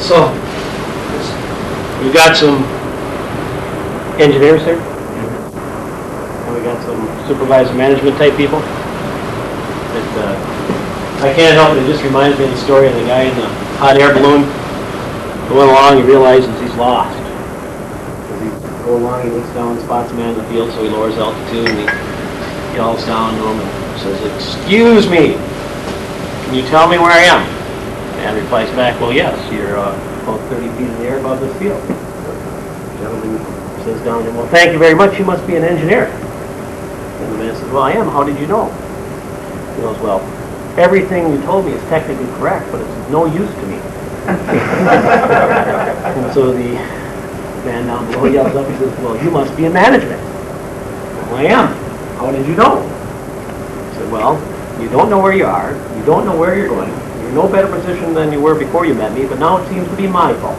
So, we got some engineers here, and we got some supervisor management type people. I can't help it, it just reminds me of the story of the guy in the hot air balloon who went along, he realizes he's lost. As he goes along, he looks down, spots a man in the field, so he lowers altitude, and he yells down to him and says, "Excuse me, can you tell me where I am?" And replies back, "Well, yes, you're about 30 feet in the air above this field." The gentleman says down to him, "Well, thank you very much, you must be an engineer." And the man says, "Well, I am, how did you know?" He goes, "Well, everything you told me is technically correct, but it's of no use to me." And so the man down below yells up, he says, "Well, you must be in management." "Well, I am. How did you know?" He said, "Well, you don't know where you are, you don't know where you're going, you're in no better position than you were before you met me, but now it seems to be my fault."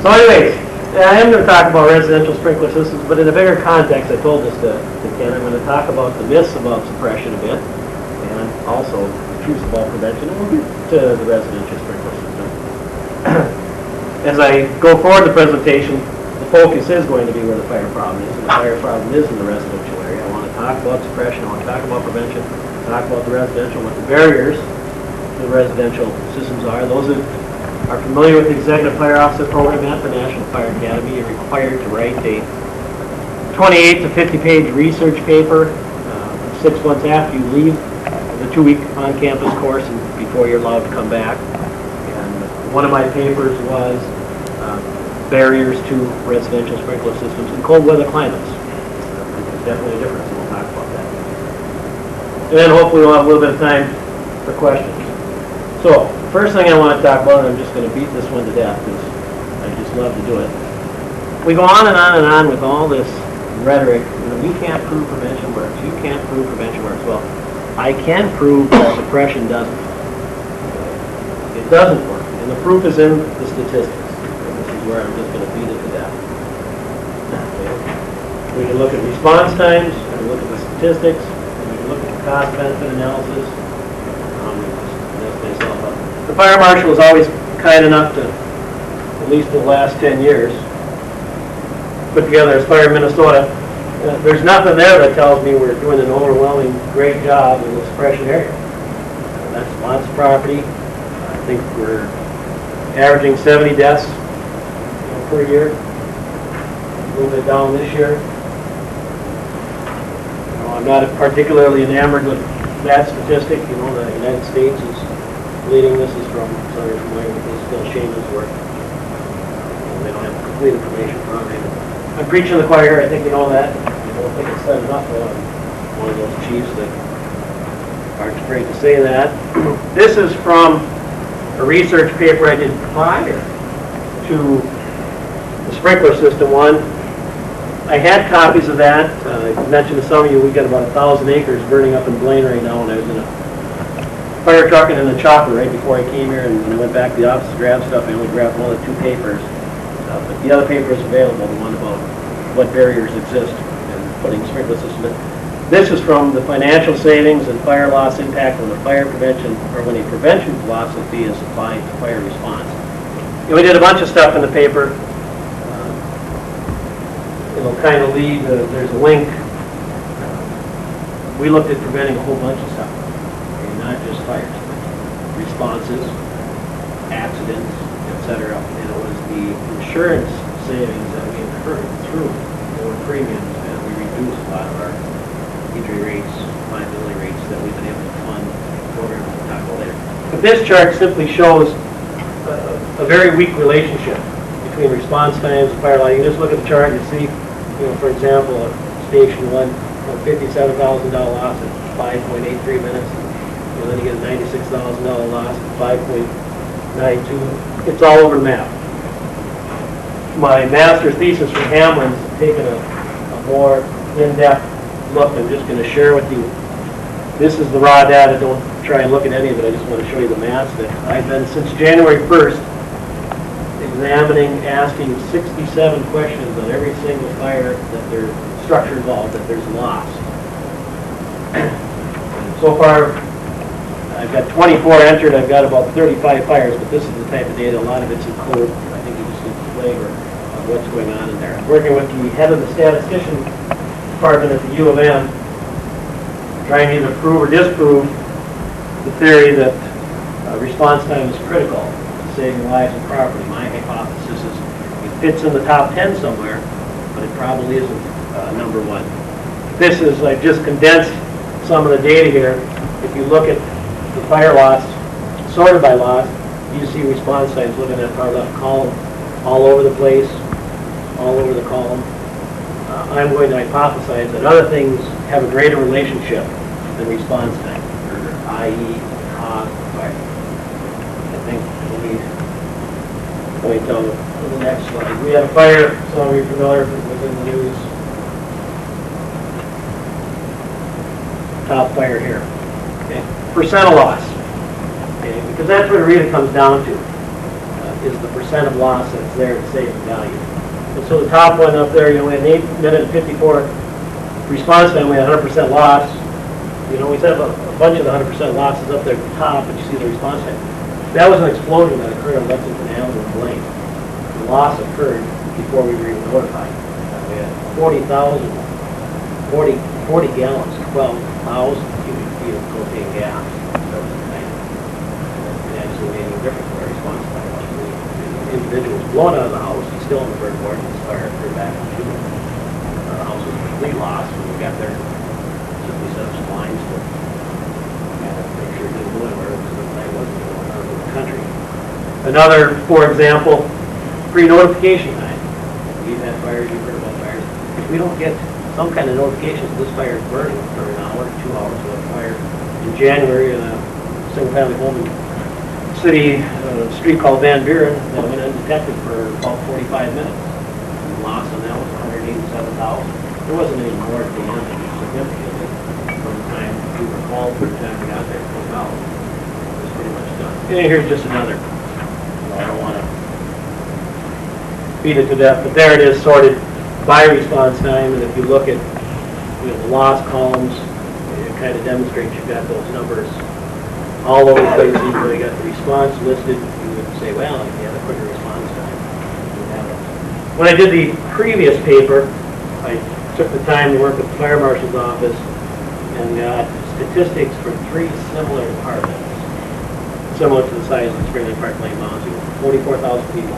So anyways, I am going to talk about residential sprinkler systems, but in a bigger context. I told this to Ken. I'm going to talk about the myths about suppression a bit, and also the truths about prevention, and we'll get to the residential sprinkler system. As I go forward the presentation, the focus is going to be where the fire problem is, and the fire problem is in the residential area. I want to talk about suppression, I want to talk about prevention, talk about the residential, what the barriers to the residential systems are. Those that are familiar with the Executive Fire Officer Program at the National Fire Academy, you're required to write a 28 to 50-page research paper 6 months after you leave the 2-week on-campus course and before you're allowed to come back. And one of my papers was barriers to residential sprinkler systems in cold weather climates. There's definitely a difference, and we'll talk about that. And then hopefully we'll have a little bit of time for questions. So, first thing I want to talk about, and I'm just going to beat this one to death because I just love to do it. We go on and on and on with all this rhetoric. You know, we can't prove prevention works. You can't prove prevention works. Well, I can prove that suppression doesn't. It doesn't work, and the proof is in the statistics. And this is where I'm just going to beat it to death. Okay. We can look at response times, we can look at the statistics, and we can look at the cost-benefit analysis. The fire marshal was always kind enough to, at least for the last 10 years, put together as Fire Minnesota. There's nothing there that tells me we're doing an overwhelming great job in the suppression area. That's lots of property. I think we're averaging 70 deaths per year. A little bit down this year. I'm not particularly enamored with that statistic. You know, the United States is leading. This is from, sorry, familiar with this, Bill Shaman's work. They don't have complete information from me. I'm preaching to the choir, I think you know that. I don't think it's said enough. I'm one of those chiefs that aren't afraid to say that. This is from a research paper I did prior to the sprinkler system one. I had copies of that. I mentioned to some of you we got about 1,000 acres burning up in Blaine right now, and I was in a fire truck and in the chopper right before I came here, and when I went back to the office to grab stuff, I only grabbed one of the 2 papers. But the other paper is available, the one about what barriers exist in putting sprinkler systems in. This is from the financial savings and fire loss impact on the fire prevention, or when a prevention philosophy is applied to fire response. You know, we did a bunch of stuff in the paper. It'll kind of lead, there's a link. We looked at preventing a whole bunch of stuff. Not just fires, responses, accidents, etc. And it was the insurance savings that we incurred through lower premiums, and we reduced a lot of our injury rates, liability rates that we've been able to fund programs we'll talk about later. But this chart simply shows a very weak relationship between response times and fire loss. You can just look at the chart and see, you know, for example, Station 1, $57,000 loss at 5.83 minutes. And then you get a $96,000 loss at 5.92. It's all over the map. My master's thesis from Hamlin's taken a more in-depth look. I'm just going to share with you. This is the raw data. Don't try and look at any of it. I just want to show you the math that I've been, since January 1st, examining, asking 67 questions on every single fire that there's structure involved, that there's loss. So far, I've got 24 entered, I've got about 35 fires, but this is the type of data, a lot of it's in code. I think you just need the flavor of what's going on in there. I'm working with the head of the statistician department at the U of M, trying to either prove or disprove the theory that response time is critical to saving lives and property. My hypothesis is it fits in the top 10 somewhere, but it probably isn't number one. This is, I've just condensed some of the data here. If you look at the fire loss, sorted by loss, you see response times. Look at that far left column, all over the place, all over the column. I'm going to hypothesize that other things have a greater relationship than response time, i.e. cost, fire. I think we point out on the next slide. We had a fire, some of you are familiar with in the news. Top fire here. Okay. Percent of loss. Okay. Because that's what it really comes down to, is the percent of loss that's there to save the value. And so the top one up there, we had an 8-minute and 54 response time. We had 100% loss. We set up a bunch of the 100% losses up there at the top, but you see the response time. That was an explosion that occurred on Lexington Avenue in Blaine. The loss occurred before we were even notified. We had 40 gallons, 12,000 cubic feet of propane gas. That was the night. It actually made no difference to our response time. The individual was blown out of the house. He's still in the third ward. His fire occurred back in June. The house was completely lost when we got there. Simply set up some lines to make sure it didn't go anywhere because the night wasn't going out of the country. Another, for example, pre-notification time. We've had fires, you've heard about fires. If we don't get some kind of notification that this fire is burning for an hour, 2 hours, we had a fire in January in a single-family home in city street called Van Buren that went undetected for about 45 minutes. The loss on that was $187,000. There wasn't any more damage significantly from the time we were called to the time we got there to the house. It was pretty much done. And here's just another. I don't want to beat it to death, but there it is, sorted by response time. And if you look at the loss columns, it kind of demonstrates you've got those numbers all over the place. Even though you got the response listed, you would say, well, if you had a quicker response time, you would have it. When I did the previous paper, I took the time to work with the fire marshal's office and got statistics for 3 similar departments, similar to the size of the Spring Lake Park Lane Mountain. 44,000 people,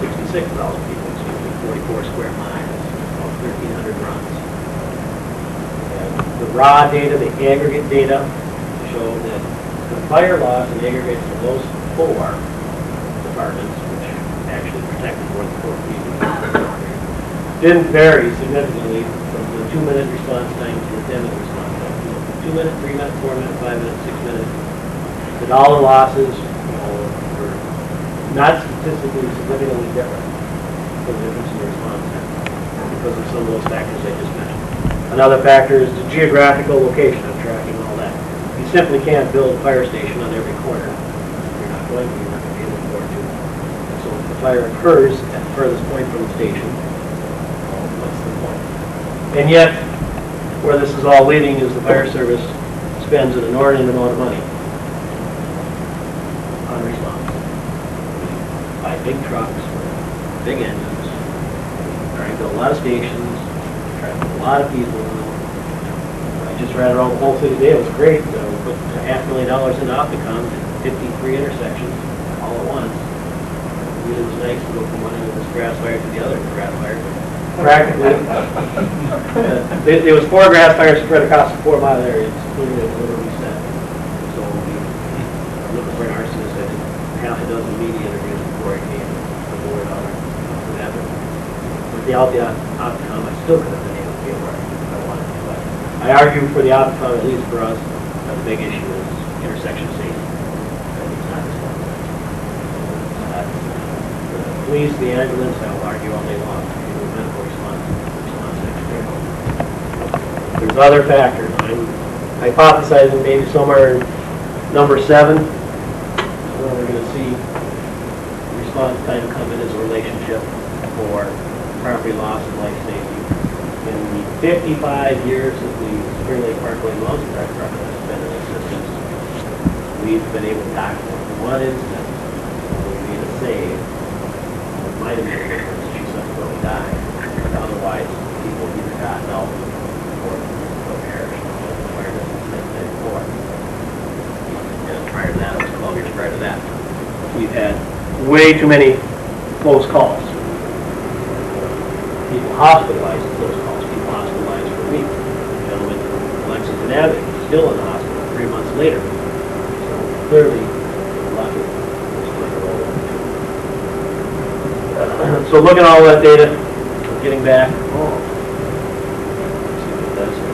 66,000 people, 44 square miles, about 1,300 runs. And the raw data, the aggregate data, showed that the fire loss in aggregate for those 4 departments, which actually protected more than 4 people, didn't vary significantly from the 2-minute response time to the 10-minute response time. 2 minute, 3 minute, 4 minute, 5 minute, 6 minute. The dollar losses were not statistically significantly different for the difference in the response time because of some of those factors I just mentioned. Another factor is the geographical location of tracking all that. You simply can't build a fire station on every corner. You're not going to, you're not going to be able to afford to. And so if the fire occurs at the furthest point from the station, well, what's the point? And yet, where this is all leading is the fire service spends an inordinate amount of money on response. Buy big trucks with big engines, try to build a lot of stations, try to put a lot of people in them. I just ran around the whole city today. It was great. We put $500,000 into Opticom, 53 intersections all at once. It was nice to go from one end of this grass fire to the other grass fire. Practically, there was 4 grass fires spread across a 4-mile area, including a literally set. So we were looking for an arsonist. I did half a dozen media interviews before I came to the board on it. With the Opticom, I still could have been able to get where I wanted to. But I argue for the Opticom, at least for us, that the big issue is intersection safety. It's not responsible. For the police, the ambulance, I will argue all day long. Medical response There's other factors. I'm hypothesizing maybe somewhere in number 7 where we're going to see response time come in as a relationship for property loss and life safety. In the 55 years that the Spring Lake Park Lane Mountain Fire Department has been in existence, we've been able to document one instance where we made a save. It might have made a difference. She subsequently died. But otherwise, people either got out or perished. The fire doesn't before. And prior to that, it was 12 years prior to that. We've had way too many close calls. People hospitalized in close calls. People hospitalized for weeks. The gentleman from Lexington Avenue is still in the hospital 3 months later. So clearly, lucky. So looking at all that data, getting back. Oh. Let's see what it does here.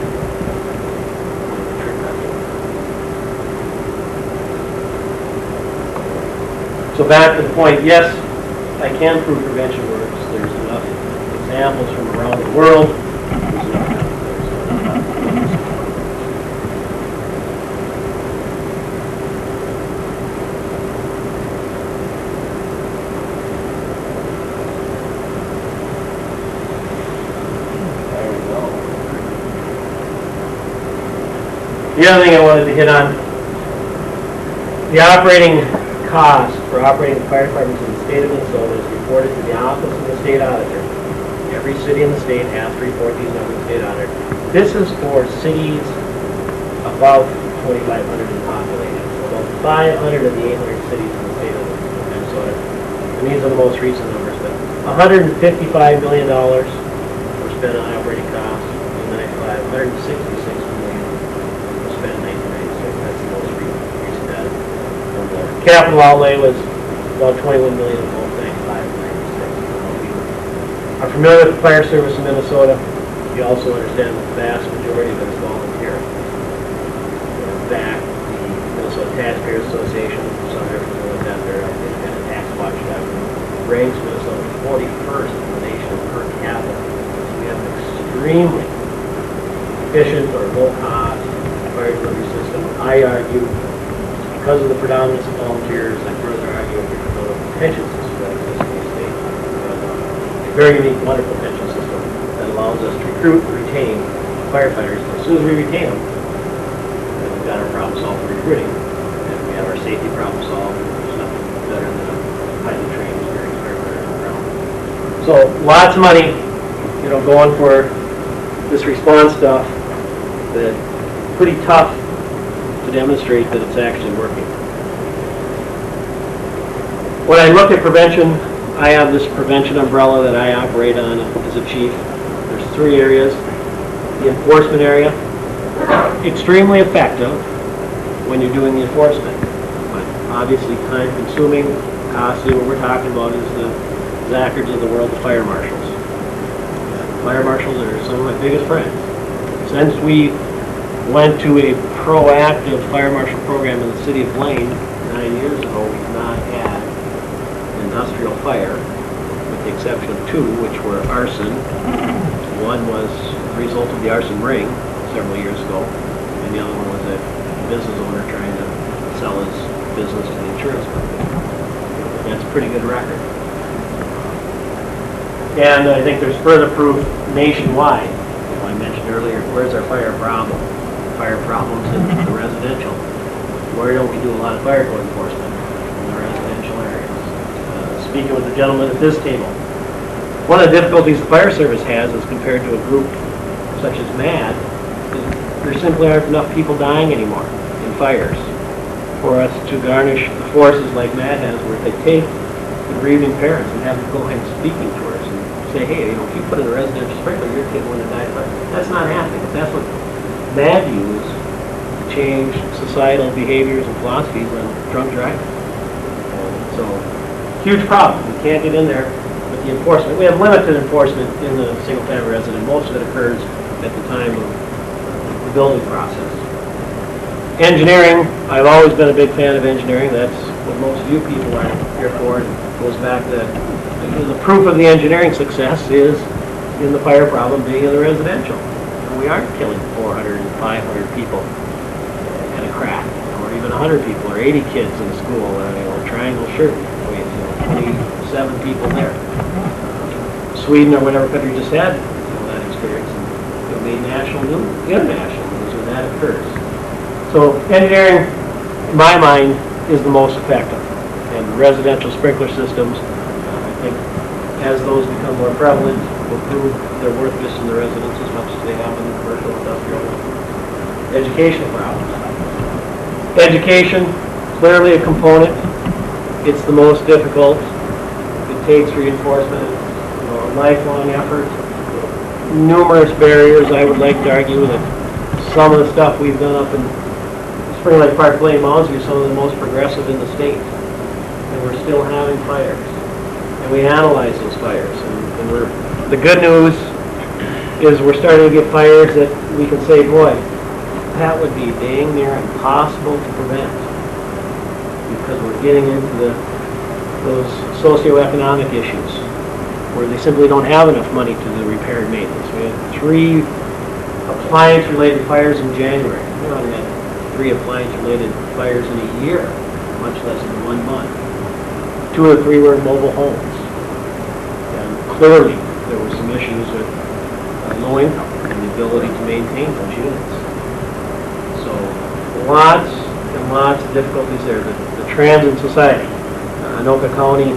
So back to the point, yes, I can prove prevention works. There's enough examples from around the world. There's enough There we go. The other thing I wanted to hit on, the operating cost for operating fire departments in the state of Minnesota is reported to the Office of the State Auditor. Every city in the state has to report these numbers to the state auditor. This is for cities above 2,500 in population. So about 500 of the 800 cities in the state of Minnesota. And these are the most recent numbers. But $155 million were spent on operating costs in the next 166 million were spent in 1996. That's the most recent data. Capital outlay was about 21 million in both 95 and 96. Are familiar with the fire service in Minnesota. You also understand the vast majority of it is volunteer. In fact, the Minnesota Taxpayers Association, some are familiar with that, they're independent tax watchdog, ranks Minnesota 41st in the nation per capita. So we have an extremely efficient or low cost fire delivery system. I argue because of the predominance of volunteers, I further argue because of the pension system that exists in the state. A very unique, wonderful pension system that allows us to recruit and retain firefighters. As soon as we retain them, then we've got our problem solved for recruiting. And we have our safety problem solved. There's nothing better than a highly trained, experienced firefighter on the ground. So lots of money, going for this response stuff. That pretty tough to demonstrate that it's actually working. When I look at prevention, I have this prevention umbrella that I operate on as a chief. There's 3 areas. The enforcement area, extremely effective when you're doing the enforcement, but obviously time consuming, costly. What we're talking about is the Zackards of the world, the fire marshals. Fire marshals are some of my biggest friends. Since we went to a proactive fire marshal program in the city of Blaine 9 years ago, we've not had industrial fire, with the exception of 2, which were arson. One was a result of the arson ring several years ago, and the other one was a business owner trying to sell his business to the insurance company. That's a pretty good record. And I think there's further proof nationwide. I mentioned earlier, where's our fire problem? Fire problems in the residential. Where don't we do a lot of fire code enforcement? In the residential areas. Speaking with the gentleman at this table, one of the difficulties the fire service has as compared to a group such as MAD is there simply aren't enough people dying anymore in fires for us to garnish the forces like MAD has, where they take the grieving parents and have them go ahead speaking to us and say, hey, if you put in a residential sprinkler, your kid wouldn't have died of fire. That's not happening. If that's what MAD use to change societal behaviors and philosophies on drunk driving. So, huge problem. We can't get in there with the enforcement. We have limited enforcement in the single-family resident. Most of it occurs at the time of the building process. Engineering, I've always been a big fan of engineering. That's what most of you people are here for. It goes back to the proof of the engineering success is in the fire problem being in the residential. And we aren't killing 400 and 500 people at a crack, or even 100 people, or 80 kids in school, triangle shirt, 27 people there. Sweden or whatever country just had that experience, and it made national news, international news when that occurs. So engineering, in my mind, is the most effective. And residential sprinkler systems, I think, as those become more prevalent, will prove their worthless in the residents as much as they have in the commercial, industrial, educational problems. Education, clearly a component. It's the most difficult. It takes reinforcement. It's a lifelong effort. Numerous barriers. I would like to argue that some of the stuff we've done up in Spring Lake Park, Blaine Mounds are some of the most progressive in the state. And we're still having fires. And we analyze those fires. And the good news is we're starting to get fires that we can say, boy, that would be dang near impossible to prevent. Because we're getting into those socioeconomic issues where they simply don't have enough money to do repair and maintenance. We had 3 appliance-related fires in January. We only had 3 appliance-related fires in a year, much less than 1 month. 2 or 3 were in mobile homes. And clearly, there were some issues with low income and the ability to maintain those units. So, lots and lots of difficulties there. The transit society. Anoka County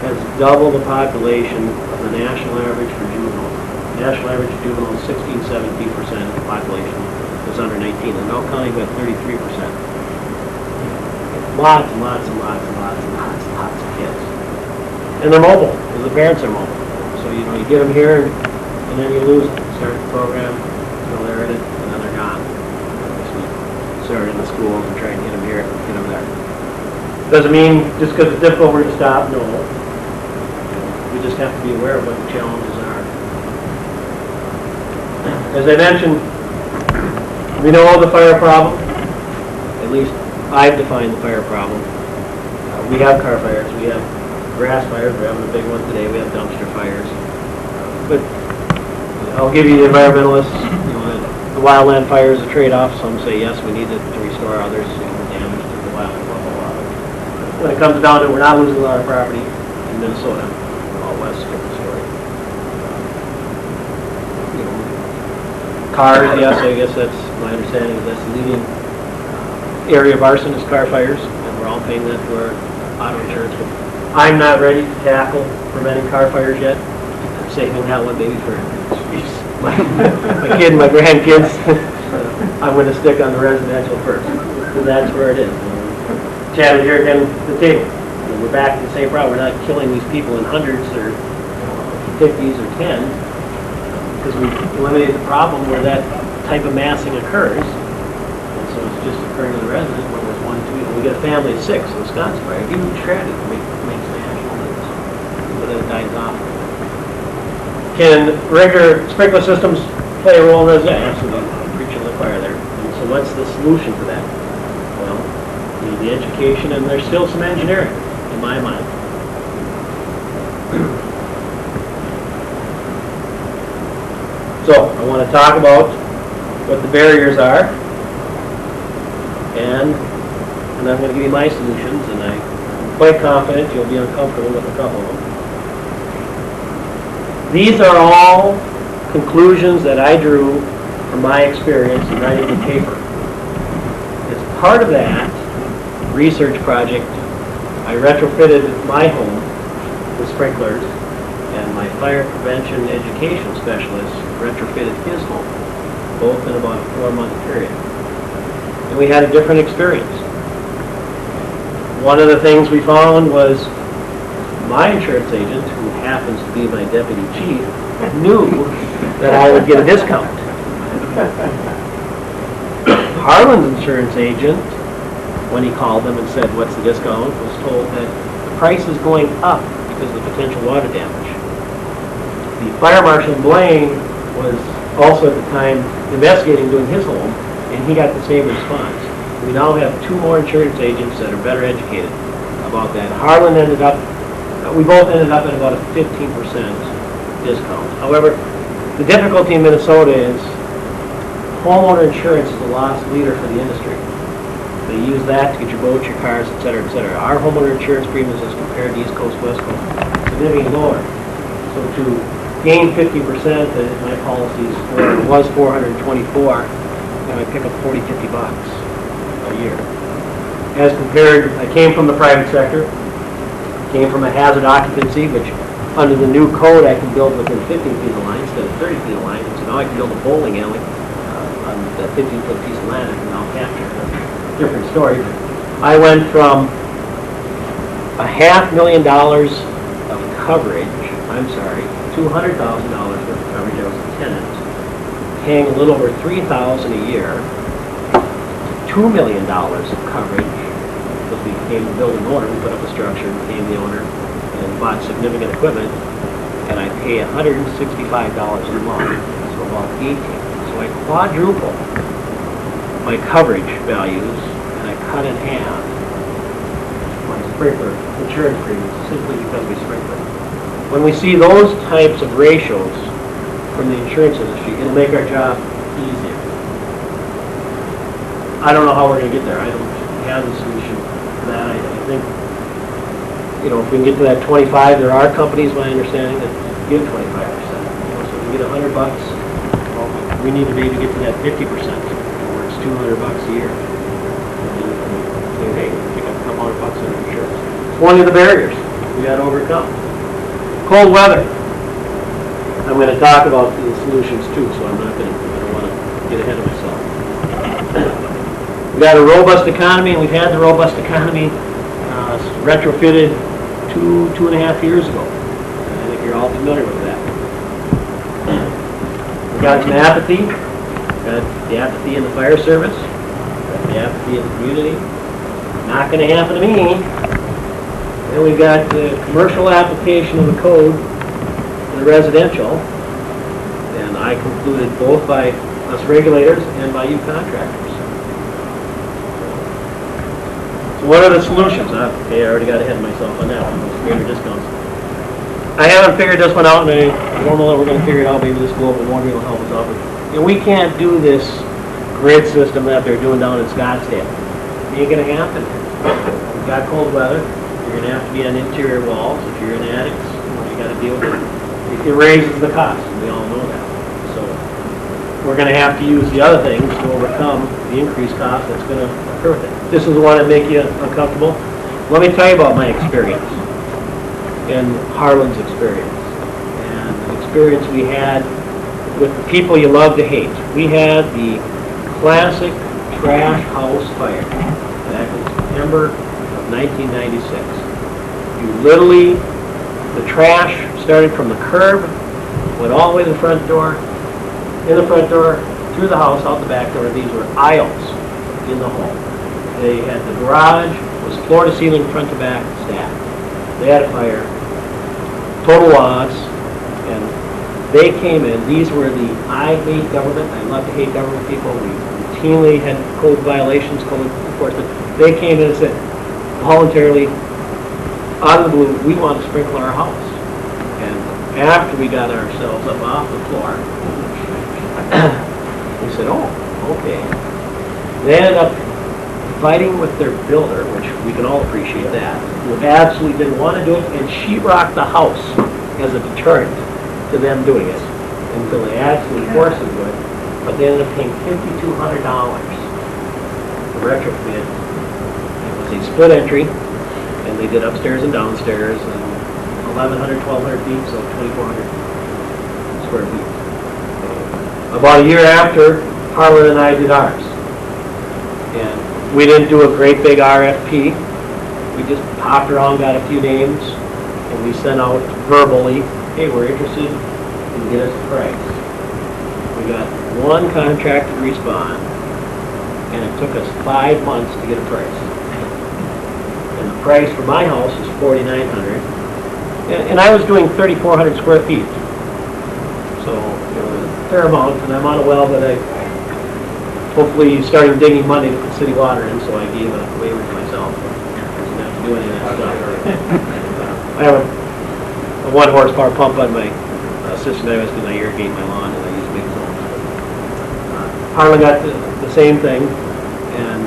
has double the population of the national average for juveniles. The national average of juveniles is 16-17% of the population is under 19. Anoka County got 33%. Lots and lots and lots and lots and lots and lots of kids. And they're mobile, because the parents are mobile. So, you get them here, and then you lose them. Start the program, they're in it, and then they're gone. Start in the schools and try and get them here, get them there. Doesn't mean just because it's difficult we're going to stop. No. We just have to be aware of what the challenges are. As I mentioned, we know the fire problem. At least I've defined the fire problem. We have car fires. We have grass fires. We're having a big one today. We have dumpster fires. But I'll give you the environmentalists. The wildland fire is a trade-off. Some say yes, we need it to restore others. Damage to the wildland. When it comes down to it, we're not losing a lot of property in Minnesota. All west, different story. Cars, yes, I guess that's my understanding. That's the leading area of arson is car fires, and we're all paying that through our auto insurance. I'm not ready to tackle preventing car fires yet. I'm saving that one maybe for my kid and my grandkids. I'm going to stick on the residential first, because that's where it is. Chad is here again at the table. We're back to the same problem. We're not killing these people in hundreds or 50s or 10s because we've eliminated the problem where that type of massing occurs. And so it's just occurring to the resident when there's 1, 2. We get a family of 6 in Wisconsin fire. A huge tragedy makes national news. But then it dies off. Can regular sprinkler systems play a role in this? Yeah, absolutely. Preaching the fire there. And so what's the solution to that? Well, the education, and there's still some engineering, in my mind. So, I want to talk about what the barriers are, and I'm going to give you my solutions, and I'm quite confident you'll be uncomfortable with a couple of them. These are all conclusions that I drew from my experience in writing the paper. As part of that research project, I retrofitted my home with sprinklers, and my fire prevention education specialist retrofitted his home, both in about a 4-month period. And we had a different experience. One of the things we found was my insurance agent, who happens to be my deputy chief, knew that I would get a discount. Harlan's insurance agent, when he called them and said, what's the discount, was told that the price is going up because of the potential water damage. The fire marshal in Blaine was also at the time investigating doing his home, and he got the same response. We now have 2 more insurance agents that are better educated about that. Harlan ended up, we both ended up at about a 15% discount. However, the difficulty in Minnesota is homeowner insurance is the loss leader for the industry. They use that to get your boats, your cars, et cetera, et cetera. Our homeowner insurance premiums as compared to East Coast, West Coast, significantly lower. So to gain 50%, my policies was $424, and I pick up $40, $50 a year. as compared, I came from the private sector, came from a hazard occupancy, which under the new code I can build within 15 feet of line instead of 30 feet of line. So now I can build a bowling alley on that 15-foot piece of land I can now capture. That's a different story. I went from $500,000 of coverage, $200,000 worth of coverage. I was a tenant, paying a little over $3,000 a year, $2 million of coverage, because we became the building owner. We put up a structure, became the owner, and bought significant equipment, and I pay $165 a month, so about 18. So I quadruple my coverage values, and I cut in half my sprinkler insurance premiums simply because we sprinkler. When we see those types of ratios from the insurance industry, it'll make our job easier. I don't know how we're going to get there. I don't have the solution to that. I think, you know, if we can get to that 25, there are companies, my understanding, that give 25%. You know, so if we get $100, well, we need to be to get to that 50%, where it's $200 a year. And say, hey, pick up a couple $100 on insurance. It's one of the barriers we got to overcome. Cold weather. I'm going to talk about the solutions too, so I'm not going to, I don't want to get ahead of myself. We've got a robust economy, and we've had the robust economy retrofitted 2.5 years ago. I think you're all familiar with that. We've got some apathy. We've got the apathy in the fire service. We've got the apathy in the community. Not going to happen to me. And we've got the commercial application of the code in the residential. And I concluded both by us regulators and by you contractors. What are the solutions? Okay, I already got ahead of myself on that one. Those greater discounts. I haven't figured this one out, and I don't know that we're going to figure it out. Maybe this global warming will help us out. But, you know, we can't do this grid system that they're doing down in Scottsdale. It ain't going to happen. We've got cold weather. You're going to have to be on interior walls. If you're in attics, you got to deal with it. It raises the cost. We all know that. So we're going to have to use the other things to overcome the increased cost that's going to occur with it. This is the one that make you uncomfortable. Let me tell you about my experience and Harlan's experience and the experience we had with the people you love to hate. We had the classic trash house fire back in September of 1996. You literally, the trash started from the curb, went all the way to the front door, in the front door, through the house, out the back door. These were aisles in the home. They had the garage, was floor to ceiling, front to back, stacked. They had a fire, total loss, and they came in. These were the I hate government, I love to hate government people. We routinely had code violations, code enforcement. They came in and said, voluntarily, out of the blue, we want to sprinkle our house. And after we got ourselves up off the floor, we said, oh, okay. They ended up fighting with their builder, which we can all appreciate that, who absolutely didn't want to do it, and sheetrocked the house as a deterrent to them doing it until they actually forced them to do it. But they ended up paying $5,200 to retrofit. It was a split entry, and they did upstairs and downstairs, and 1,100, 1,200 feet, so 2,400 square feet. About a year after, Harlan and I did ours. And we didn't do a great big RFP. We just popped around, got a few names, and we sent out verbally, hey, we're interested, and get us a price. We got one contractor to respond, and it took us 5 months to get a price. And the price for my house is $4,900, and I was doing 3,400 square feet. So, you know, a fair amount, and I'm on a well that I hopefully starting digging money to put city water in, so I gave a waiver to myself. I didn't have to do any of that stuff. I have a 1 horsepower pump on my system because I irrigate my lawn and I use big zones. Harlan got the same thing, and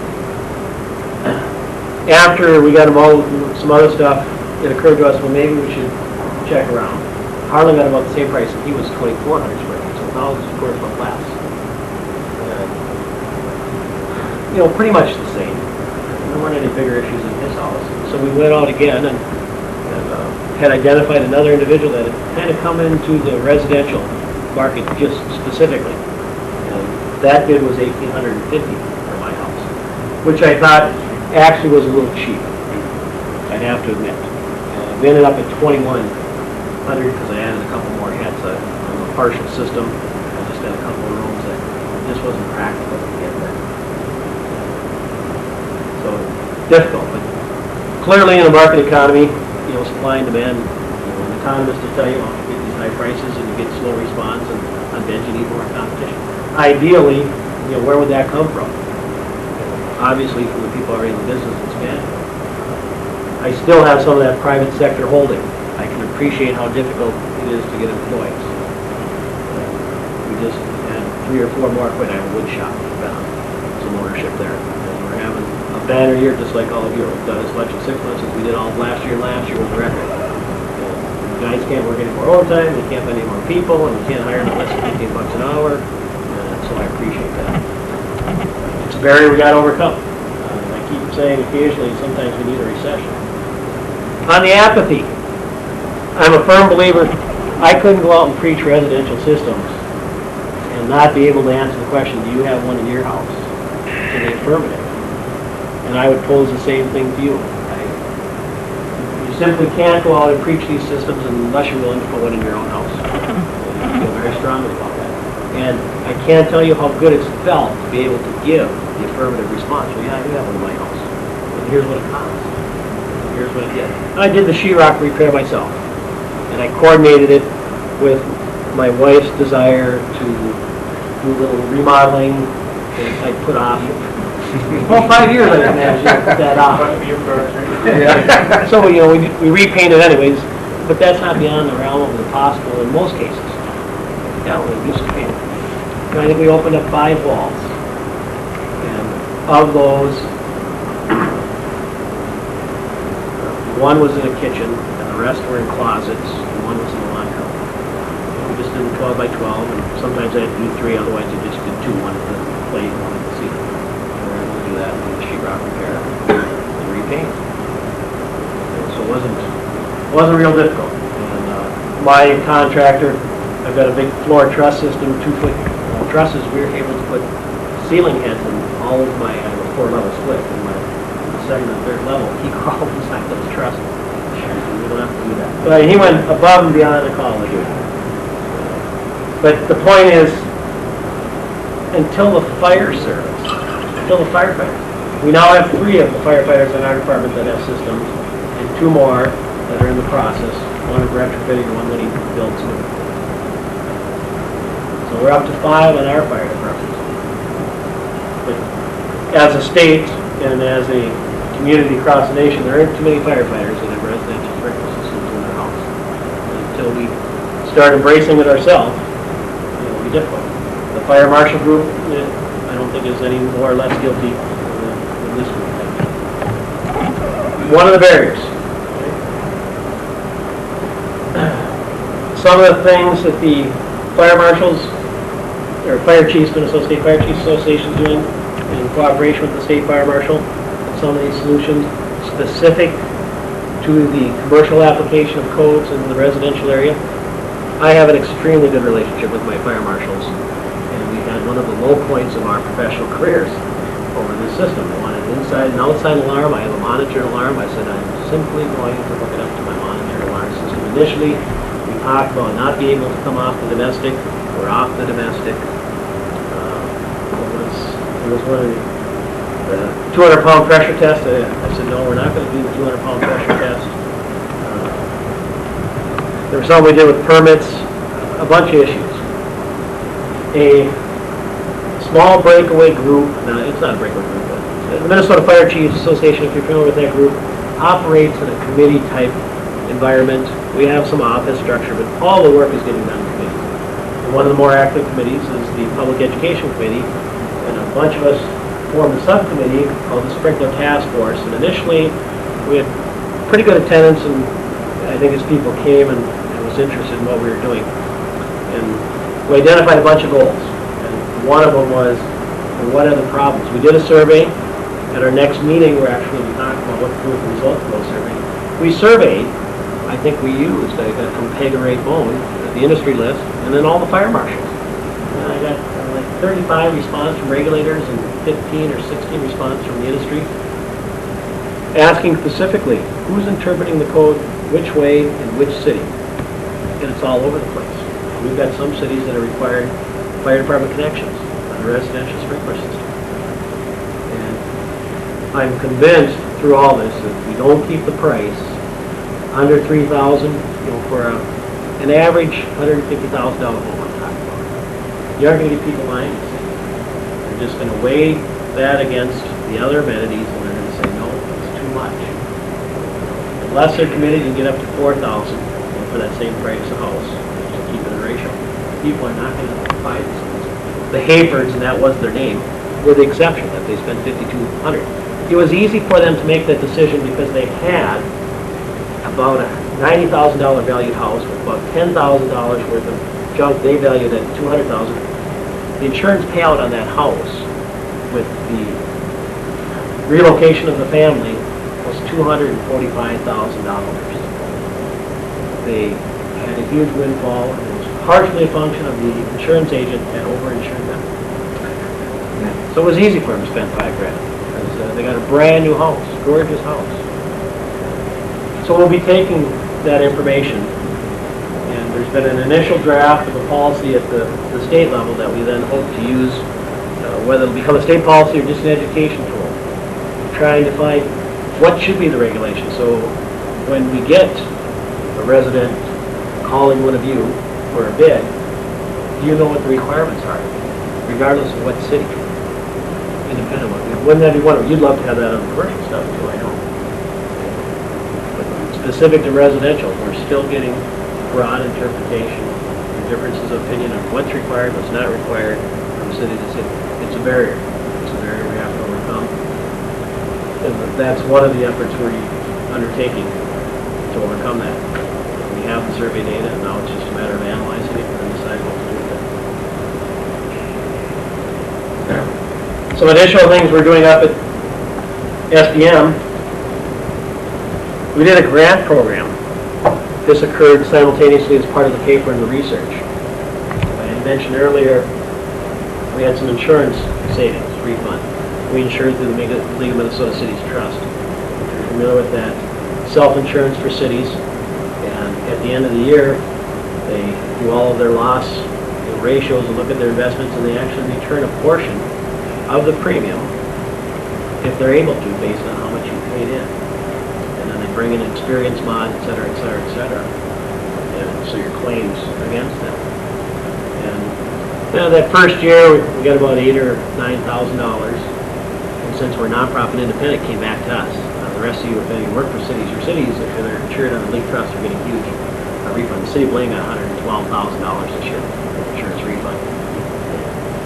after we got involved with some other stuff, it occurred to us, well, maybe we should check around. Harlan got about the same price, and he was 2,400 square feet, so now it's, of course, a less. You know, pretty much the same. And weren't any bigger issues in his house. So we went out again and had identified another individual that had kind of come into the residential market just specifically. And that bid was $1,850 for my house, which I thought actually was a little cheap, I'd have to admit. We ended up at $2,100 because I added a couple more heads on the partial system. I just had a couple of rooms that just wasn't practical to get there. So difficult, but clearly in a market economy, supply and demand, an economist will tell you, well, you get these high prices and you get slow response, and on bids you need more competition. Ideally, where would that come from? Obviously from the people already in the business expanding. I still have some of that private sector holding. I can appreciate how difficult it is to get employees. We just had 3 or 4 more quit. I have a wood shop, some ownership there. And we're having a banner year just like all of you. We've done as much in 6 months as we did all of last year. Last year was a record. The guys can't work any more overtime, they can't find any more people, and we can't hire them less than $15 an hour. So I appreciate that. It's a barrier we got to overcome. I keep saying occasionally, sometimes we need a recession. On the apathy, I'm a firm believer. I couldn't go out and preach residential systems and not be able to answer the question, do you have one in your house? In the affirmative. And I would pose the same thing to you. You simply can't go out and preach these systems unless you're willing to put one in your own house. I feel very strongly about that. And I can't tell you how good it's felt to be able to give the affirmative response. Well, yeah, I do have one in my house. And here's what it costs. Here's what I did. I did the sheetrock repair myself. And I coordinated it with my wife's desire to do a little remodeling that I put off. Well, 5 years I managed to put that off. So, we repainted anyways, but that's not beyond the realm of the possible in most cases. Yeah, we used to paint. I think we opened up 5 walls. And of those, one was in a kitchen, and the rest were in closets, and one was in a laundry room. We just did 12 by 12, and sometimes I had to do 3, otherwise I just did 2, one at the plate, one at the ceiling. And we were able to do that with the sheetrock repair and repaint. So it wasn't real difficult. And my contractor, I've got a big floor truss system, 2-foot trusses. We were able to put ceiling heads in all of my 4-level split in my 2nd and 3rd level. He crawled inside those trusses. We don't have to do that. But he went above and beyond the call of duty. But the point is, until the fire service, until the firefighters, we now have 3 of the firefighters in our department that have systems, and 2 more that are in the process. One is retrofitting and one that he builds new. So we're up to 5 in our fire department. But as a state and as a community across the nation, there aren't too many firefighters that have residential sprinkler systems in their house. And until we start embracing it ourselves, it'll be difficult. The fire marshal group, I don't think is any more or less guilty than this group. One of the barriers. Some of the things that the fire marshals or fire chiefs, Minnesota State Fire Chiefs Association is doing in cooperation with the state fire marshal, some of these solutions specific to the commercial application of codes in the residential area. I have an extremely good relationship with my fire marshals, and we've had one of the low points of our professional careers over this system. I wanted an inside and outside alarm. I have a monitored alarm. I said I'm simply going to hook it up to my monitored alarm system. Initially, we talked about not being able to come off the domestic. We're off the domestic. It was one of the 200-pound pressure test. I said, no, we're not going to do the 200-pound pressure test. There was something we did with permits, a bunch of issues. A small breakaway group, no, it's not a breakaway group, but the Minnesota Fire Chiefs Association, if you're familiar with that group, operates in a committee-type environment. We have some office structure, but all the work is getting done in committees. And one of the more active committees is the Public Education Committee, and a bunch of us formed a subcommittee called the Sprinkler Task Force. And initially, we had pretty good attendance, and I think as people came and was interested in what we were doing. And we identified a bunch of goals. And one of them was, well, what are the problems? We did a survey, At our next meeting, we're actually going to talk about what to do with the results of those surveys. We surveyed, I think we used, I got from Peg and Ray Bone, the industry list, and then all the fire marshals. And I got like 35 response from regulators and 15 or 16 response from the industry, asking specifically, who's interpreting the code which way in which city? And it's all over the place. We've got some cities that are required fire department connections on a residential sprinkler system. And I'm convinced through all this that if we don't keep the price under $3,000, for an average $150,000 home I'm talking about, you aren't going to get people buying this thing. They're just going to weigh that against the other amenities, and they're going to say, no, it's too much. Unless they're committed, you can get up to $4,000 for that same price of house. Just keep it in a ratio. People are not going to buy this. The Hayfords, and that was their name, were the exception, that they spent $5,200. It was easy for them to make that decision because they had about a $90,000 valued house with about $10,000 worth of junk they valued at $200,000. The insurance payout on that house with the relocation of the family was $245,000. They had a huge windfall, and it was partially a function of the insurance agent had overinsured them. So it was easy for them to spend $5,000 because they got a brand new house, gorgeous house. So we'll be taking that information, and there's been an initial draft of a policy at the state level that we then hope to use, whether it'll become a state policy or just an education tool, trying to find what should be the regulation. So when we get a resident calling one of you for a bid, do you know what the requirements are, regardless of what city? Independent one. Wouldn't that be wonderful? You'd love to have that on commercial stuff too, I know. Specific to residential, we're still getting broad interpretation, differences of opinion on what's required, what's not required from city to city. It's a barrier. It's a barrier we have to overcome. And that's one of the efforts we're undertaking to overcome that. We have the survey data, and now it's just a matter of analyzing it and deciding what to do with it. Some additional things we're doing up at SBM. We did a grant program. This occurred simultaneously as part of the paper and the research. I mentioned earlier we had some insurance savings, refund. We insured through the League of Minnesota Cities Trust. If you're familiar with that, self-insurance for cities, and at the end of the year, they do all of their loss ratios and look at their investments, and they actually return a portion of the premium, if they're able to, based on how much you paid in. Bring in experience mod, et cetera, et cetera, et cetera. And so your claims against them. And that first year we got about $8,000 or $9,000. And since we're nonprofit independent, it came back to us. The rest of you, if you work for cities, your cities, if they're insured on the League Trust, are getting huge refund. The city of Blaine got $112,000 this year insurance refund.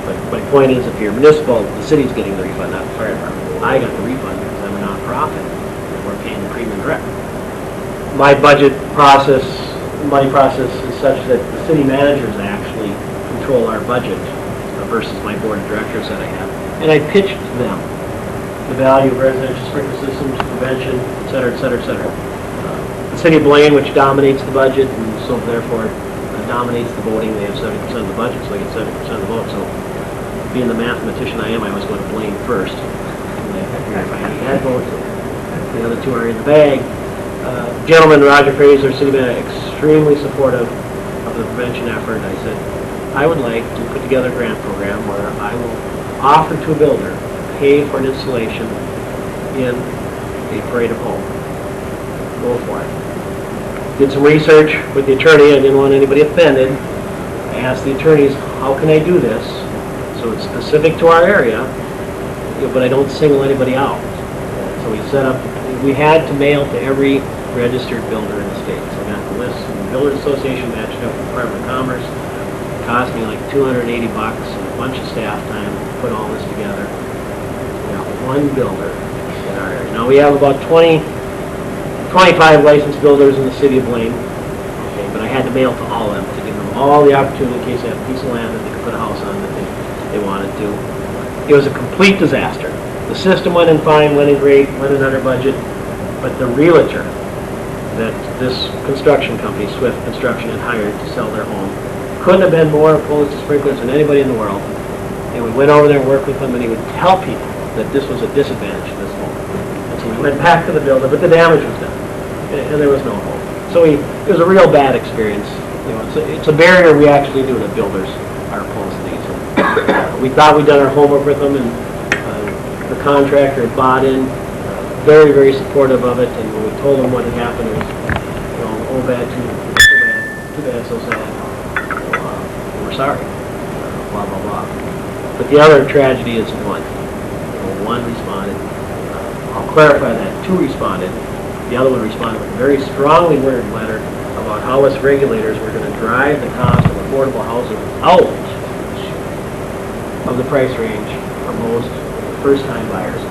But my point is, if you're municipal, the city's getting the refund, not the fire department. I got the refund because I'm a nonprofit. We're paying the premium direct. My budget process, money process is such that the city managers actually control our budget versus my board of directors that I have. And I pitched to them the value of residential sprinkler systems, prevention, et cetera, et cetera, et cetera. The city of Blaine, which dominates the budget, and so therefore dominates the voting, they have 70% of the budget, so they get 70% of the vote. So being the mathematician I am, I was going to Blaine first. And I figured if I had that vote, the other two are in the bag. Gentleman Roger Fraser, city manager, extremely supportive of the prevention effort. I said, I would like to put together a grant program where I will offer to a builder to pay for an installation in a parade of home. Go for it. Did some research with the attorney. I didn't want anybody offended. I asked the attorneys, how can I do this so it's specific to our area, but I don't single anybody out? So we set up, we had to mail to every registered builder in the state. So I got the list, and the Builders Association matched up with the Department of Commerce. It cost me like $280 and a bunch of staff time to put all this together. We got one builder in our area. Now we have about 25 licensed builders in the city of Blaine. Okay, but I had to mail to all of them to give them all the opportunity in case they had a piece of land that they could put a house on that they wanted to. It was a complete disaster. The system went in fine, went in great, went in under budget, but the realtor that this construction company, Swift Construction, had hired to sell their home couldn't have been more opposed to sprinklers than anybody in the world. And we went over there and worked with him, and he would tell people that this was a disadvantage to this home. And so we went back to the builder, but the damage was done, and there was no home. So it was a real bad experience. You know, it's a barrier we actually do that builders are opposed to these. We thought we'd done our homework with them, and the contractor had bought in, very, very supportive of it, and when we told them what had happened, it was, you know, oh bad, too bad, so sad. We're sorry, blah, blah, blah. But the other tragedy is one. One responded. I'll clarify that. Two responded. The other one responded with a very strongly worded letter about how us regulators were going to drive the cost of affordable housing out of the price range for most first-time buyers.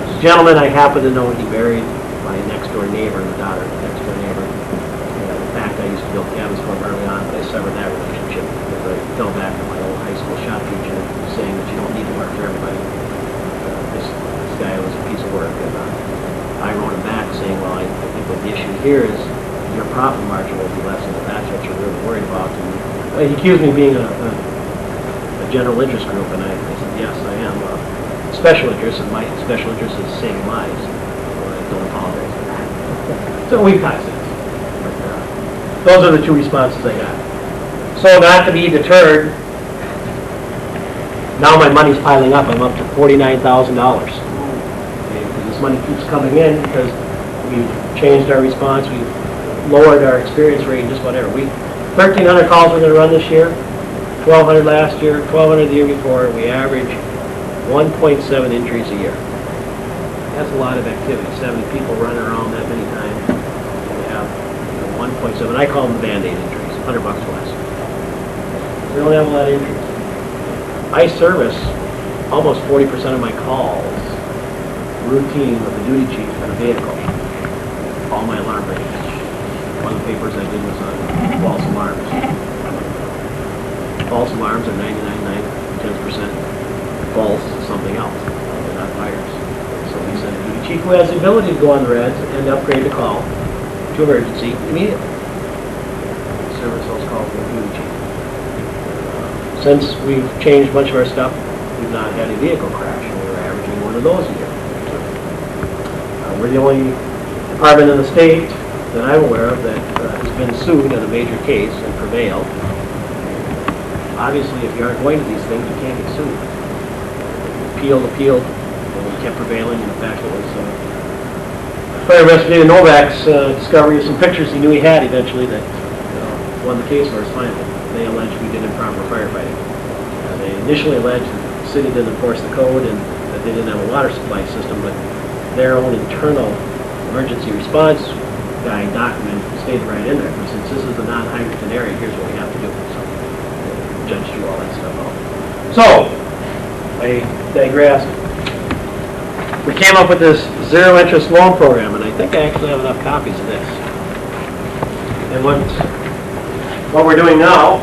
This gentleman, I happen to know, he married my next-door neighbor, the daughter of the next-door neighbor. In fact, I used to build cabins for him early on, but I severed that relationship because I fell back on my old high school shop teacher saying that you don't need to work for everybody. This guy was a piece of work, and I wrote him back saying, well, I think what the issue here is your profit margin will be less, and that's what you're really worried about. And he accused me of being a general interest group, and I said, yes, I am. Special interest, and my special interest is saving lives. So I don't apologize for that. So we've got sense. Those are the two responses I got. So not to be deterred, now my money's piling up. I'm up to $49,000. This money keeps coming in because we've changed our response, we've lowered our experience rate, and just whatever. 1,300 calls we're going to run this year, 1,200 last year, 1,200 the year before. We average 1.7 entries a year. That's a lot of activity. 70 people running around that many times. We have 1.7. I call them Band-Aid entries, $100 less. We don't have a lot of entries. I service almost 40% of my calls routine with the duty chief and a vehicle. All my alarm ratings. One of the papers I did was on false alarms. False alarms are 99.9, 10% false something else. They're not fires. So we send a duty chief who has the ability to go on the reds and upgrade the call to emergency immediately. Service those calls with the duty chief. Since we've changed a bunch of our stuff, we've not had a vehicle crash, and we're averaging one of those a year. We're the only department in the state that I'm aware of that has been sued in a major case and prevailed. Obviously, if you aren't going to these things, you can't get sued. Appealed, and we kept prevailing. In fact, it was Fire Investigator Novak's discovery of some pictures he knew he had eventually that won the case for us finally. They alleged we did improper firefighting. They initially alleged that the city didn't enforce the code and that they didn't have a water supply system, but their own internal emergency response guy document stated right in there. But since this is a non-hydrogen area, here's what we have to do. So the judge threw all that stuff out. So I digressed. We came up with this zero interest loan program, and I think I actually have enough copies of this. And what we're doing now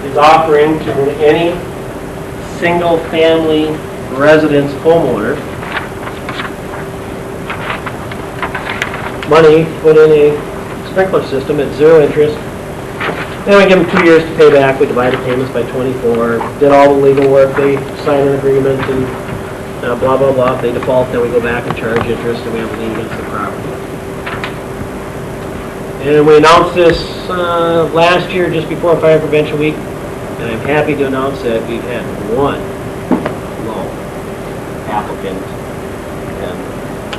is offering to any single family residence homeowner money to put in a sprinkler system at zero interest. Then we give them 2 years to pay back. We divide the payments by 24. Did all the legal work. They sign an agreement and blah, blah, blah. If they default, then we go back and charge interest, and we have a lien against the property. And we announced this last year just before Fire Prevention Week, and I'm happy to announce that we've had one loan applicant, and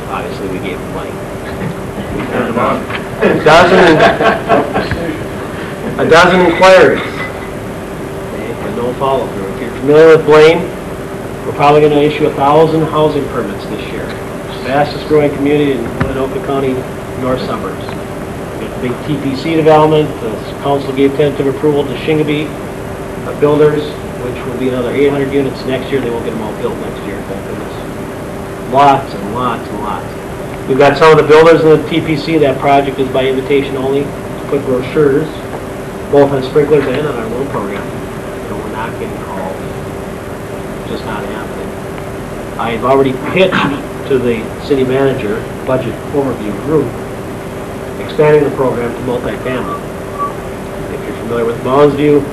obviously we gave him money. We've had about a dozen inquiries, and no follow-through. If you're familiar with Blaine, we're probably going to issue 1,000 housing permits this year. Fastest growing community in Winoka County, north suburbs. We got the big TPC development. The council gave tentative approval to Shingabee builders, which will be another 800 units next year. They won't get them all built next year, thank goodness. Lots and lots and lots. We've got some of the builders in the TPC. That project is by invitation only. Put brochures, both on sprinklers and on our loan program. We're not getting calls. Just not happening. I've already pitched to the city manager, budget overview group, expanding the program to multifamily. If you're familiar with Mounds View,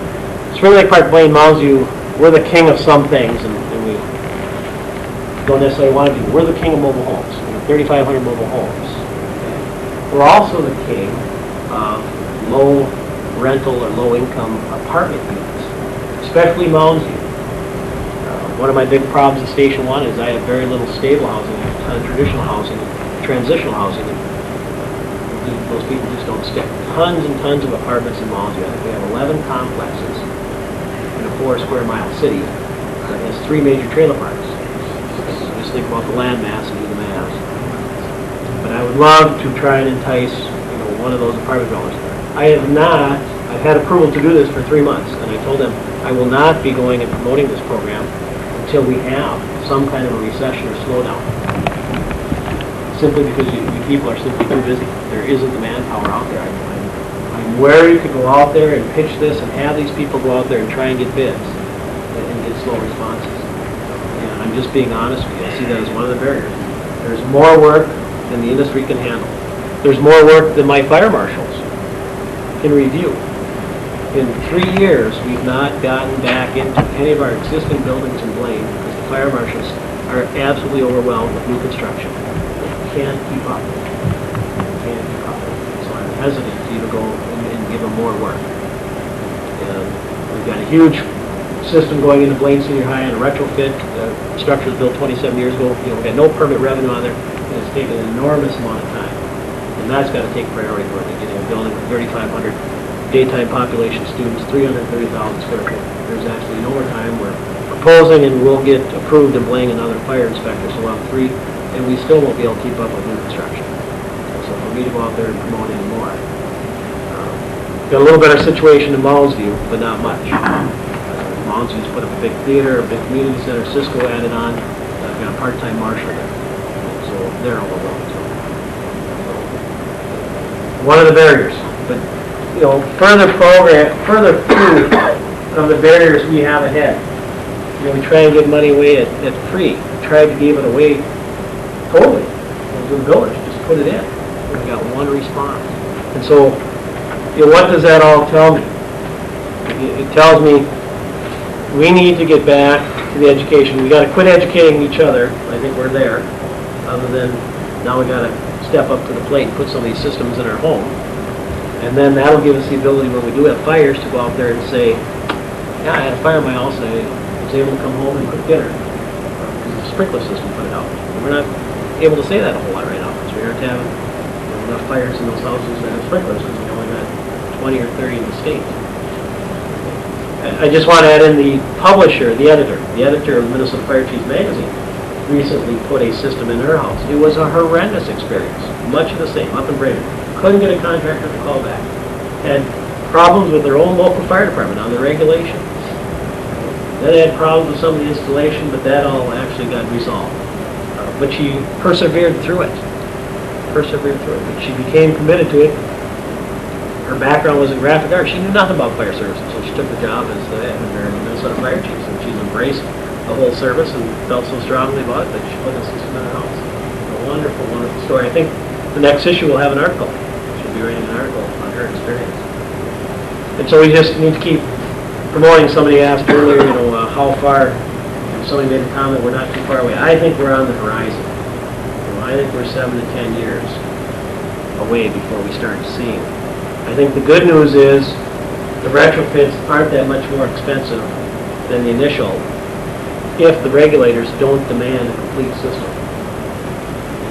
Spring Lake Park, Blaine, Mounds View, we're the king of some things, and we don't necessarily want to be. We're the king of mobile homes. We have 3,500 mobile homes. We're also the king of low rental or low income apartment units, especially Mounds View. One of my big problems at Station 1 is I have very little stable housing, a ton of traditional housing, transitional housing, and those people just don't stick. Tons and tons of apartments in Mounds View. I think we have 11 complexes in a 4 square mile city that has 3 major trailer parks. Just think about the land mass and do the math. But I would love to try and entice, one of those apartment buildings. I've had approval to do this for 3 months, and I told them I will not be going and promoting this program until we have some kind of a recession or slowdown. Simply because you people are simply too busy. There isn't the manpower out there. I'm wary to go out there and pitch this and have these people go out there and try and get bids and get slow responses. And I'm just being honest with you. I see that as one of the barriers. There's more work than the industry can handle. There's more work than my fire marshals can review. In 3 years, we've not gotten back into any of our existing buildings in Blaine because the fire marshals are absolutely overwhelmed with new construction. They can't keep up. So I'm hesitant to even go and give them more work. And we've got a huge system going into Blaine Senior High on a retrofit. The structure was built 27 years ago. We had no permit revenue on there, and it's taken an enormous amount of time. And that's got to take priority for getting a building with 3,500 daytime population students, 330,000 square foot. There's actually no more time. We're proposing and we'll get approved in Blaine another fire inspector, so we'll have 3, and we still won't be able to keep up with new construction. So for me to go out there and promote anymore. Got a little better situation in Mounds View, but not much. Mounds View's put up a big theater, a big community center, Cisco added on. I've got a part-time marshal there. So they're overwhelmed too. One of the barriers, but further proof of the barriers we have ahead. We try and give money away at free. We tried to give it away totally to the village. Just put it in. We got one response. And so, what does that all tell me? It tells me we need to get back to the education. We got to quit educating each other. I think we're there. Other than now we got to step up to the plate and put some of these systems in our home. And then that'll give us the ability when we do have fires to go out there and say, yeah, I had a fire in my house and I was able to come home and cook dinner. Because the sprinkler system put it out. And we're not able to say that a whole lot right now because we aren't having enough fires in those houses that have sprinklers because we only got 20 or 30 in the state. I just want to add in the publisher, the editor of the Minnesota Fire Chiefs magazine recently put a system in her house. It was a horrendous experience. Much of the same, up in Braden. Couldn't get a contractor to call back. Had problems with their own local fire department on the regulations. Then had problems with some of the installation, but that all actually got resolved. But she persevered through it. But she became committed to it. Her background was in graphic art. She knew nothing about fire services, so she took the job as the editor of the Minnesota Fire Chiefs, and she's embraced the whole service and felt so strongly about it that she put a system in her house. A wonderful, wonderful story. I think the next issue will have an article. She'll be writing an article on her experience. And so we just need to keep promoting. Somebody asked earlier, how far, somebody made a comment, we're not too far away. I think we're on the horizon. I think we're 7 to 10 years away before we start seeing. I think the good news is the retrofits aren't that much more expensive than the initial if the regulators don't demand a complete system.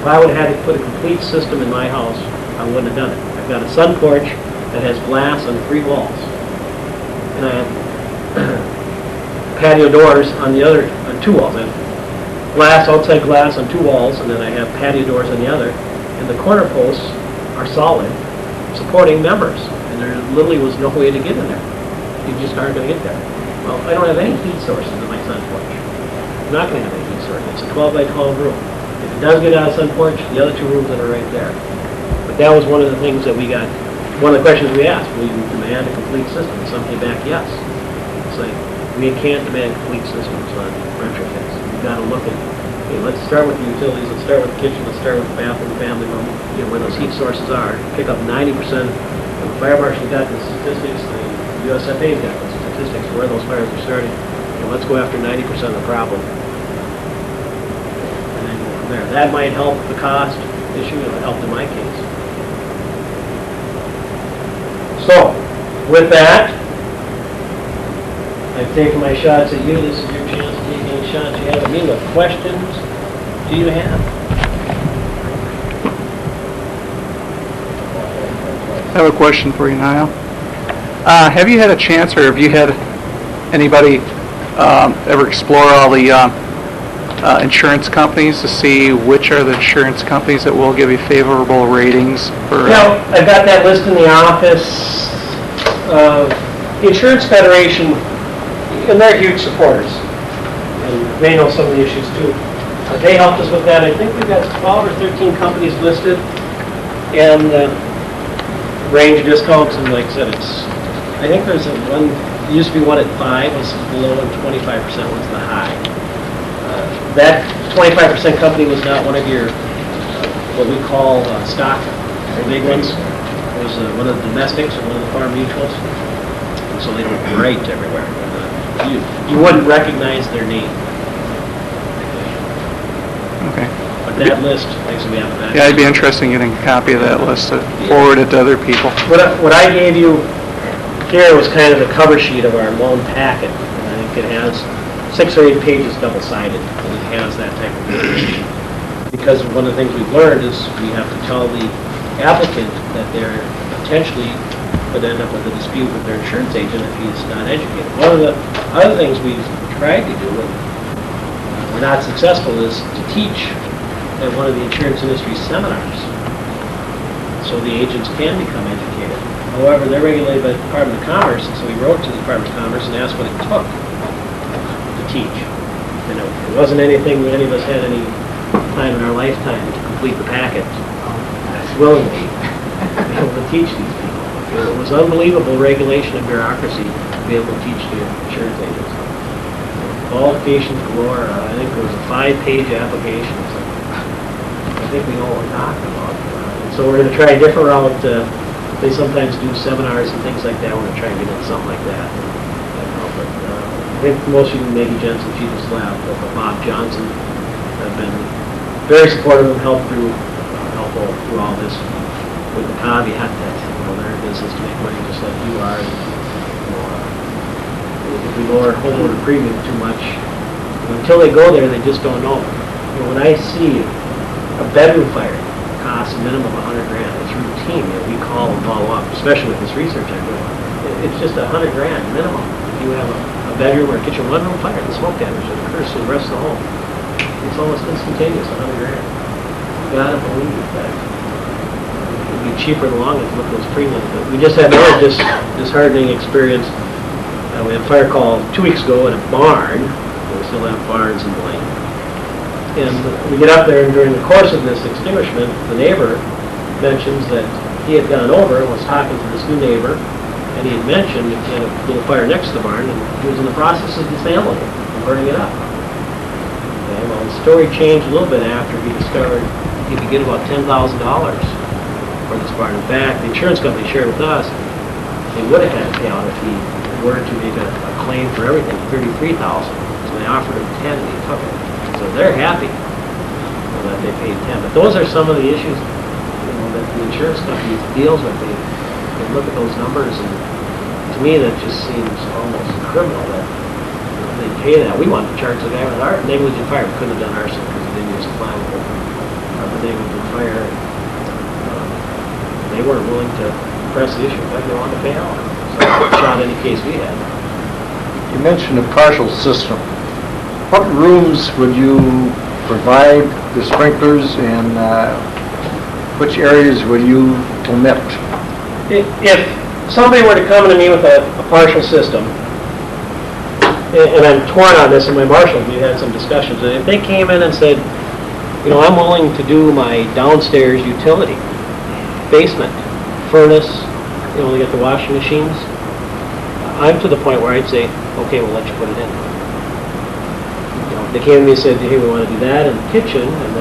If I would have had to put a complete system in my house, I wouldn't have done it. I've got a sun porch that has glass on 3 walls. And I have patio doors on the other, on 2 walls. I have glass, outside glass on 2 walls, and then I have patio doors on the other. And the corner posts are solid, supporting members. And there literally was no way to get in there. You just aren't going to get there. Well, I don't have any heat sources in my sun porch. I'm not going to have any heat sources. It's a 12 by 12 room. If it does get out of sun porch, the other 2 rooms that are right there. But that was one of the things that we got, one of the questions we asked, will you demand a complete system? And some came back, yes. It's like, we can't demand complete systems on retrofits. We've got to look at Okay, let's start with the utilities, let's start with the kitchen, let's start with the bathroom, family room, you know, where those heat sources are. Pick up 90%, the fire marshal's got the statistics, the USFA's got the statistics where those fires are starting. You know, let's go after 90% of the problem. And then go from there. That might help the cost issue, it helped in my case. So, with that, I've taken my shots at you. This is your chance to take any shots you have at me. What questions do you have? I have a question for you, Niall. Have you had a chance, or have you had anybody ever explore all the insurance companies to see which are the insurance companies that will give you favorable ratings for? I've got that list in the office. The Insurance Federation, and they're huge supporters, and they know some of the issues too. They helped us with that. I think we've got 12 or 13 companies listed, and range discounts, and like I said, I think there's one, it used to be one at 5 was below, and 25% was the high. That 25% company was not one of your, what we call stock, or big ones. It was one of the domestics or one of the farm mutuals, and so they don't write everywhere. You wouldn't recognize their name. Okay. But that list, thanks we have that. Yeah, I'd be interested in getting a copy of that list to forward it to other people. What I gave you here was kind of the cover sheet of our loan packet. And I think it has 6 or 8 pages double-sided, and it has that type of information. Because one of the things we've learned is we have to tell the applicant that they're potentially could end up with a dispute with their insurance agent if he's not educated. One of the other things we've tried to do, and we're not successful, is to teach at one of the insurance industry seminars so the agents can become educated. However, they're regulated by the Department of Commerce, and so we wrote to the Department of Commerce and asked what it took to teach. You know, it wasn't anything that any of us had any time in our lifetime to complete the packet willingly to be able to teach these people. It was unbelievable regulation and bureaucracy to be able to teach the insurance agents. Qualifications galore. I think there was a 5-page application. So I think we know what we're talking about. And so we're going to try a different route. They sometimes do seminars and things like that. We're going to try and get into something like that. But I think most of you, maybe Jensen, she just left, but Bob Johnson have been very supportive and helpful through all this, with the caveat that they're in business to make money just like you are. And, if we lower homeowner premium too much, until they go there, they just don't know. When I see a bedroom fire costs a minimum of $100,000, it's routine. We call and follow up, especially with this research I'm doing. It's just $100,000 minimum. If you have a bedroom or a kitchen one-room fire, the smoke damage that occurs to the rest of the home, it's almost instantaneous. $100,000. You gotta believe that. It'd be cheaper in the long run to look at those premiums. But we just had another disheartening experience. We had a fire call 2 weeks ago in a barn. We still have barns in Blaine. And we get up there, and during the course of this extinguishment, the neighbor mentions that he had gone over and was talking to this new neighbor, and he had mentioned he had a little fire next to the barn, and he was in the process of dismantling it and burning it up. Okay, well, the story changed a little bit after he discovered he could get about $10,000 for this barn. In fact, the insurance company shared with us they would have had to pay out if he were to make a claim for everything, $33,000. So they offered him 10 and he took it. So they're happy that they paid 10. But those are some of the issues that the insurance company deals with. They look at those numbers, and to me that just seems almost criminal that they pay that. We want to charge the guy with our negligent fire. We couldn't have done arson because he didn't use flammable. The negligent fire, they weren't willing to press the issue. In fact, they wanted to pay out. So shot any case we had. You mentioned a partial system. What rooms would you provide the sprinklers, and which areas would you omit? If somebody were to come to me with a partial system, and I'm torn on this in my marshal, we had some discussions, and if they came in and said, I'm willing to do my downstairs utility, basement, furnace, they get the washing machines, I'm to the point where I'd say, okay, we'll let you put it in. You know, they came to me and said, hey, we want to do that in the kitchen, and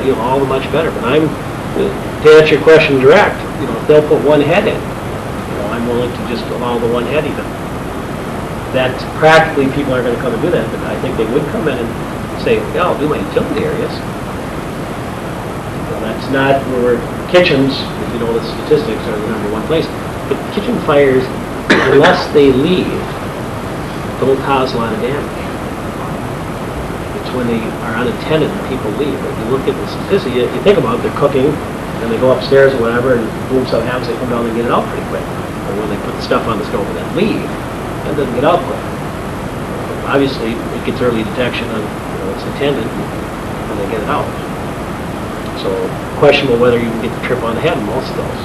you know, all the much better. But to answer your question direct, you know, if they'll put one head in, you know, I'm willing to just allow the one head even. That practically people are going to come and do that, but I think they would come in and say, yeah, I'll do my utility areas. Well, that's not where kitchens, if you know the statistics, are the #1 place. But kitchen fires, unless they leave, don't cause a lot of damage. It's when they are unattended and people leave. If you look at the statistics, you think about it, they're cooking, and they go upstairs or whatever, and boom, something happens, they come down and get it out pretty quick. Or when they put the stuff on the stove and then leave, that doesn't get out quick. Obviously, it gets early detection on, you know, it's intended when they get it out. So, questionable whether you can get the trip on the head in most of those.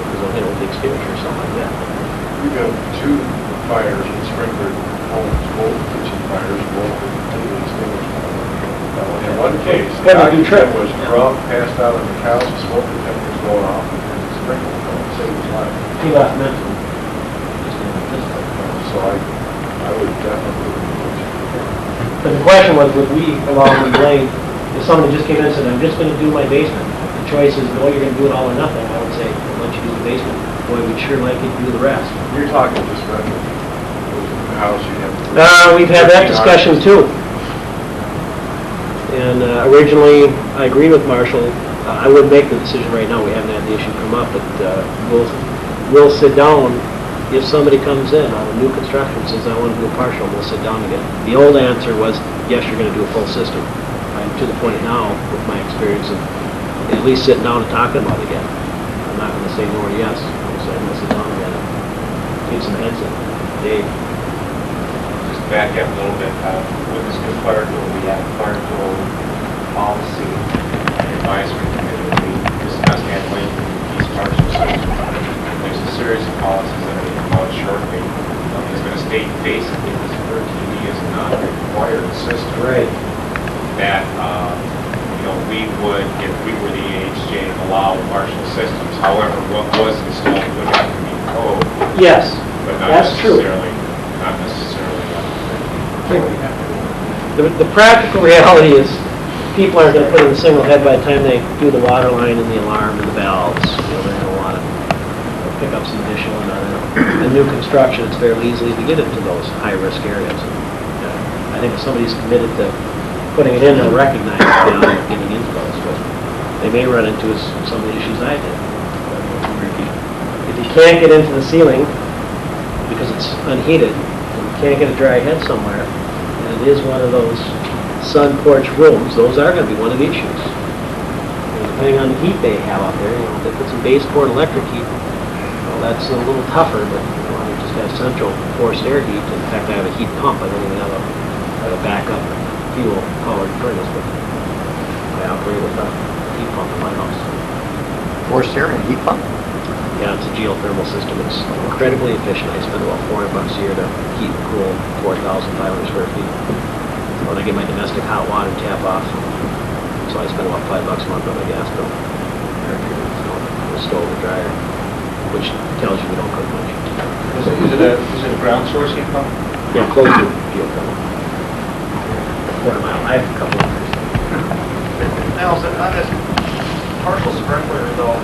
Because they'll hit a big extinguisher or something like that. We've got 2 fires in sprinkler homes, both kitchen fires, both completely extinguished. In one case, the occupant was drunk, passed out on the couch, the smoke detector was going off, and the sprinkler saved his life. He left mentally. So I would definitely. But the question was, would we allow them to blame, if somebody just came in and said, I'm just going to do my basement. The choice is, no, you're going to do it all or nothing. I would say, I'll let you do the basement. Boy, we'd sure like you to do the rest. You're talking just about the house you have. We've had that discussion too. And originally, I agreed with Marshall. I wouldn't make the decision right now. We haven't had the issue come up, but we'll sit down. If somebody comes in on a new construction and says, I want to do a partial, we'll sit down again. The old answer was, yes, you're going to do a full system. I'm to the point now, with my experience, of at least sitting down and talking about it again. I'm not going to say no or yes. I'm going to sit down again and keep some heads in. Dave? Just back up a little bit. With this new fire code, we have a fire code policy and advisory committee. We discussed handling these partial systems. There's a series of policies that are come out shortly. It's going to state basically this 13D is a non-required system. Right. That, you know, we would, if we were the AHJ, allow partial systems. However, what was installed would have to be code. Yes, But not that's true. Not necessarily. The practical reality is people aren't going to put in a single head by the time they do the water line and the alarm and the valves. You know, they're going to want to pick up some additional and on a new construction. It's fairly easy to get into those high-risk areas. I think if somebody's committed to putting it in, they'll recognize the value of getting into those. But they may run into some of the issues I did. If you can't get into the ceiling because it's unheated, and you can't get a dry head somewhere, and it is one of those sun porch rooms, those are going to be one of the issues. And depending on the heat they have out there, you know, if they put some baseboard electric heat, well, that's a little tougher, but you know, I just have central forced air heat. In fact, I have a heat pump. I don't even have a backup fuel-powered furnace, but I operate with a heat pump in my house. Forced air and heat pump? Yeah, it's a geothermal system. It's incredibly efficient. I spend about $400 a year to heat and cool 4,500 square feet. When I get my domestic hot water tap off, so I spend about $5 a month on my gas bill. The stove and dryer, which tells you we don't cook much. Is it a ground source heat pump? Yeah, close to geothermal. Quarter mile. I have a couple of others. Nelson, on this partial sprinkler though,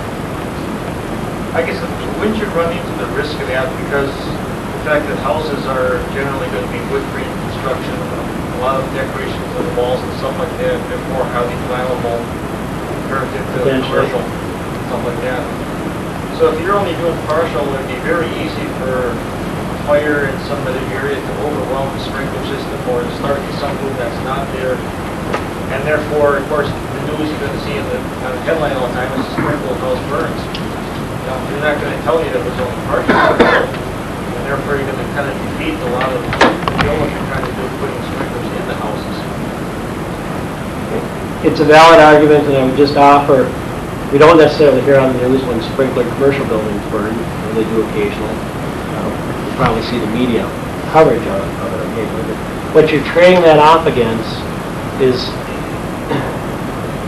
I guess wouldn't you run into the risk of that because the fact that houses are generally going to be wood frame construction, a lot of decorations on the walls and stuff like that, they're more highly flammable compared to commercial, stuff like that. So if you're only doing partial, it would be very easy for fire in some other area to overwhelm the sprinkler system or to start something that's not there. And therefore, of course, the news you're going to see on the headline all the time is the sprinkler house burns. You know, they're not going to tell you that it was only partial. And therefore, you're going to kind of defeat a lot of the goal if you're trying to do putting sprinklers in the houses. It's a valid argument, and I would just offer, we don't necessarily hear on the news when sprinkler commercial buildings burn, or they do occasionally. You probably see the media coverage of it occasionally. But what you're trading that off against is,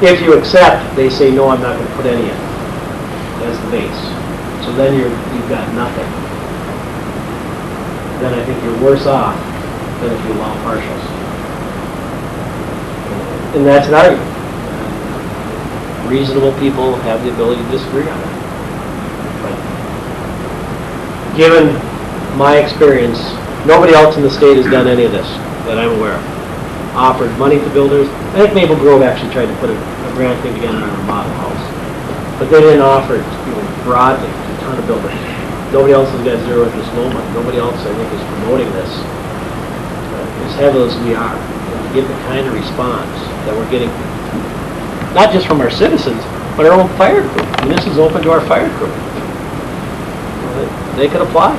if you accept, they say, no, I'm not going to put any in as the base. So then you've got nothing. Then I think you're worse off than if you allow partials. And that's an argument. Reasonable people have the ability to disagree on it. But given my experience, nobody else in the state has done any of this that I'm aware of. Offered money to builders. I think Maple Grove actually tried to put a grant thing together on a model house. But they didn't offer it, broadly to a ton of builders. Nobody else has got zero interest loan money. Nobody else, I think, is promoting this as heavily as we are. And to get the kind of response that we're getting, not just from our citizens, but our own fire crew. And this is open to our fire crew. They could apply.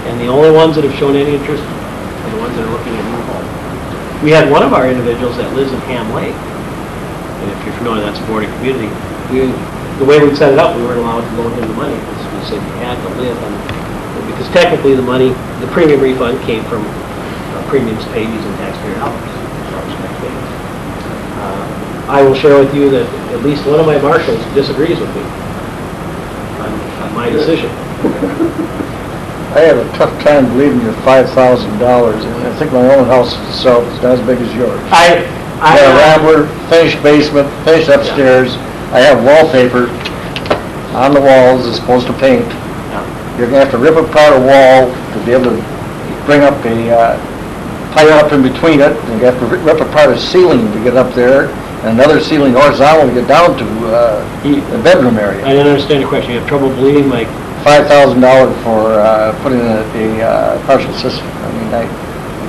And the only ones that have shown any interest are the ones that are looking at new homes. We had one of our individuals that lives in Ham Lake. And if you're familiar, that's a boarding community. The way we set it up, we weren't allowed to loan him the money. We said you had to live on, because technically the money, the premium refund came from premiums paid using taxpayer dollars. I will share with you that at least one of my marshals disagrees with me on my decision. I have a tough time believing your $5,000, and I think my own house itself is not as big as yours. I have a rambler, finished basement, finished upstairs. I have wallpaper on the walls as opposed to paint. You're going to have to rip apart a wall to be able to bring up a pipe up in between it, and you have to rip apart a ceiling to get up there, and another ceiling horizontal to get down to the bedroom area. I didn't understand your question. You have trouble believing my... $5,000 for putting in a partial system. I mean, I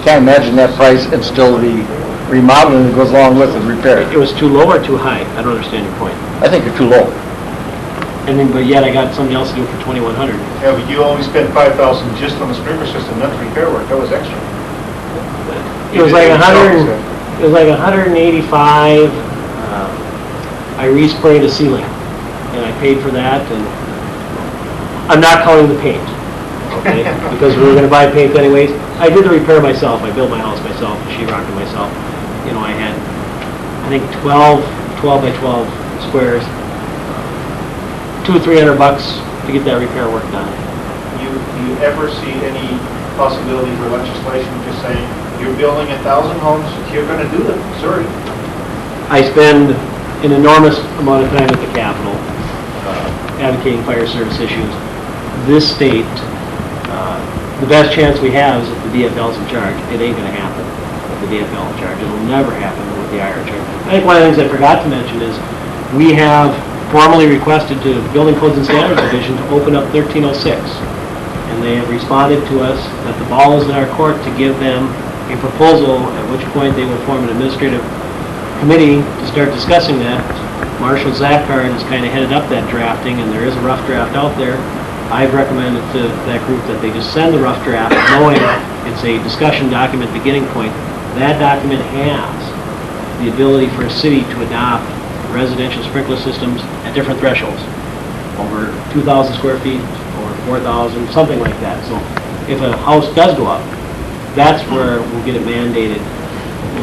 can't imagine that price and still the remodeling that goes along with the repair. It was too low or too high? I don't understand your point. I think you're too low. And then, but yet I got somebody else to do it for $2,100. Yeah, but you only spent $5,000 just on the sprinkler system, not the repair work. That was extra. It was like 100. It was like 185. I resprayed a ceiling, and I paid for that. And I'm not counting the paint, okay? Because we were going to buy paint anyways. I did the repair myself. I built my house myself, sheetrocked it myself. You know, I had, I think 12 by 12 squares, $200 or $300 to get that repair work done. Do you ever see any possibility for legislation just saying, you're building 1,000 homes, you're going to do them, sorry? I spend an enormous amount of time at the Capitol advocating fire service issues. This state, the best chance we have is if the DFL is in charge. It ain't going to happen with the DFL in charge. It'll never happen with the IR in charge. I think one of the things I forgot to mention is we have formally requested to the Building Codes and Standards Division to open up 1306. And they have responded to us that the ball is in our court to give them a proposal, at which point they will form an administrative committee to start discussing that. Marshall Zachard has kind of headed up that drafting, and there is a rough draft out there. I've recommended to that group that they just send the rough draft, knowing it's a discussion document beginning point. That document has the ability for a city to adopt residential sprinkler systems at different thresholds, over 2,000 square feet, or 4,000, something like that. So if a house does go up, that's where we'll get it mandated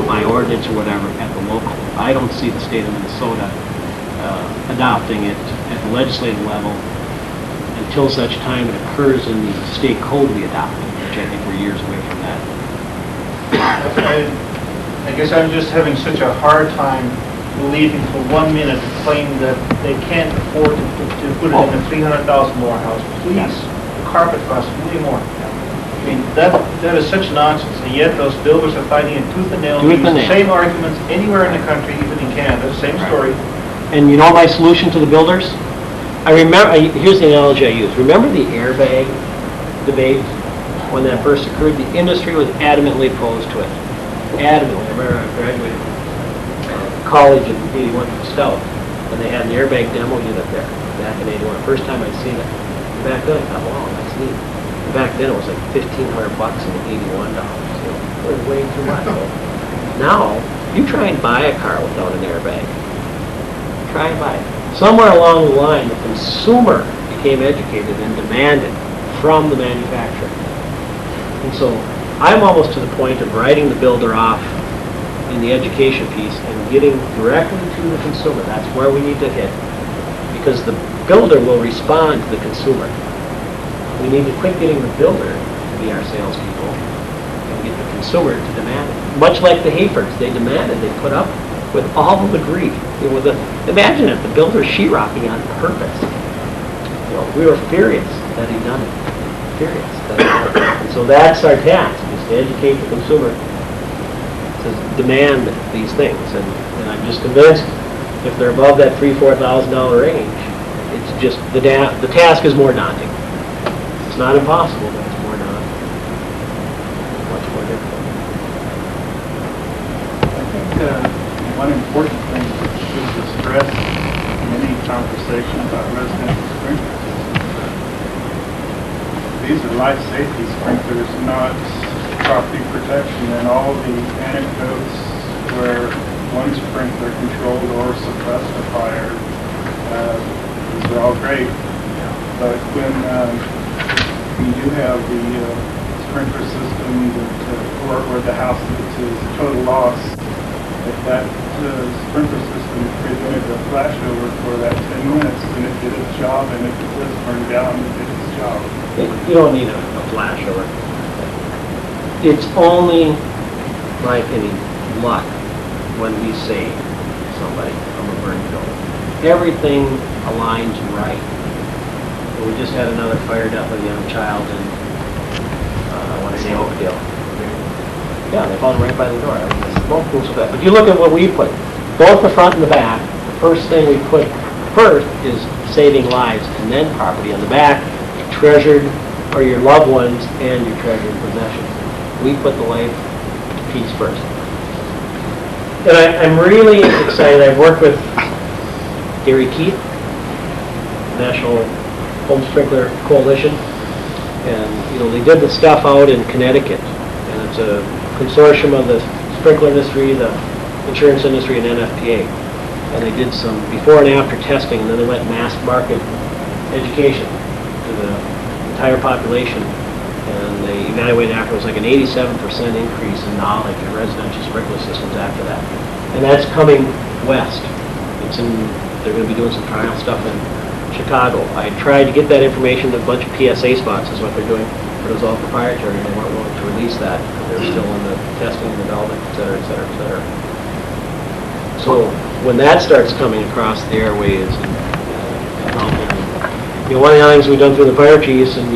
by ordinance or whatever at the local. I don't see the state of Minnesota adopting it at the legislative level until such time it occurs in the state code we adopt, which I think we're years away from that. I guess I'm just having such a hard time believing for 1 minute the claim that they can't afford to put it in a $300,000 house. Please, the carpet costs way more. I mean, that is such nonsense, and yet those builders are fighting in tooth and nail. Use the same arguments anywhere in the country, even in Canada, same story. And you know my solution to the builders? I remember, here's the analogy I use. Remember the airbag debate when that first occurred? The industry was adamantly opposed to it. Adamantly. I remember I graduated college in 81 from Stout, and they had an airbag demo unit there back in 81. First time I'd seen it. Back then I thought, wow, that's neat. Back then it was like $1,500 and $81. You know, it was way too much. Now, you try and buy a car without an airbag. Try and buy it. Somewhere along the line, the consumer became educated and demanded from the manufacturer. And so I'm almost to the point of writing the builder off in the education piece and getting directly to the consumer. That's where we need to hit, because the builder will respond to the consumer. We need to quit getting the builder to be our salespeople and get the consumer to demand it. Much like the Haferts, they demanded, they put up with all the grief. You know, imagine it, the builder sheetrocking on purpose. You know, we were furious that he'd done it. Furious. And so that's our task, is to educate the consumer to demand these things. And I'm just convinced if they're above that $3,000-4,000 range, it's just, the task is more daunting. It's not impossible, but it's more daunting. Much more difficult. I think one important thing that should be stressed in any conversation about residential sprinklers is these are life safety sprinklers, not property protection. And all the anecdotes where one sprinkler controlled or suppressed a fire, these are all great. But when you do have the sprinkler system that, or the house that is a total loss, if that sprinkler system prevented a flashover for that 10 minutes, then it did its job, and if it does burn down, it did its job. You don't need a flashover. It's only, in my opinion, luck when we save somebody from a burn building. Everything aligns right. We just had another fire death of a young child in, I want to say Oakdale. Yeah, they found him right by the door. I mean, the smoke pools with that. But you look at what we put, both the front and the back. The first thing we put first is saving lives, and then property. On the back, treasured, or your loved ones and your treasured possessions. We put the life piece first. And I'm really excited. I've worked with Gary Keith, National Home Sprinkler Coalition, and you know they did the stuff out in Connecticut, and it's a consortium of the sprinkler industry, the insurance industry, and NFPA. And they did some before and after testing, and then they went mass market education to the entire population, and they evaluated after it was like an 87% increase in knowledge of residential sprinkler systems after that. And that's coming west. They're going to be doing some trial stuff in Chicago. I tried to get that information to a bunch of PSA spots is what they're doing, but it was all proprietary, and they weren't willing to release that. They're still in the testing and development, et cetera, et cetera, et cetera. So when that starts coming across the airways, one of the things we've done through the fire chiefs, and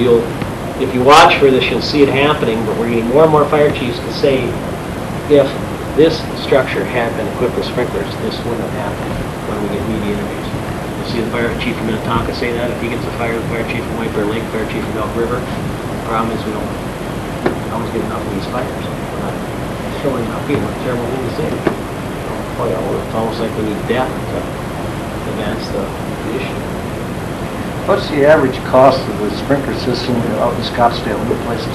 if you watch for this, you'll see it happening, but we're getting more and more fire chiefs to say, if this structure had been equipped with sprinklers, this wouldn't have happened when we get media interviews. You'll see the fire chief from Minnetonka say that. If he gets a fire, the fire chief from White Bear Lake, fire chief from Elk River. The problem is we don't always get enough of these fires. We're not showing enough people. It's a terrible thing to say. It's almost like we need death to advance the issue. What's the average cost of the sprinkler system out in Scottsdale and other places?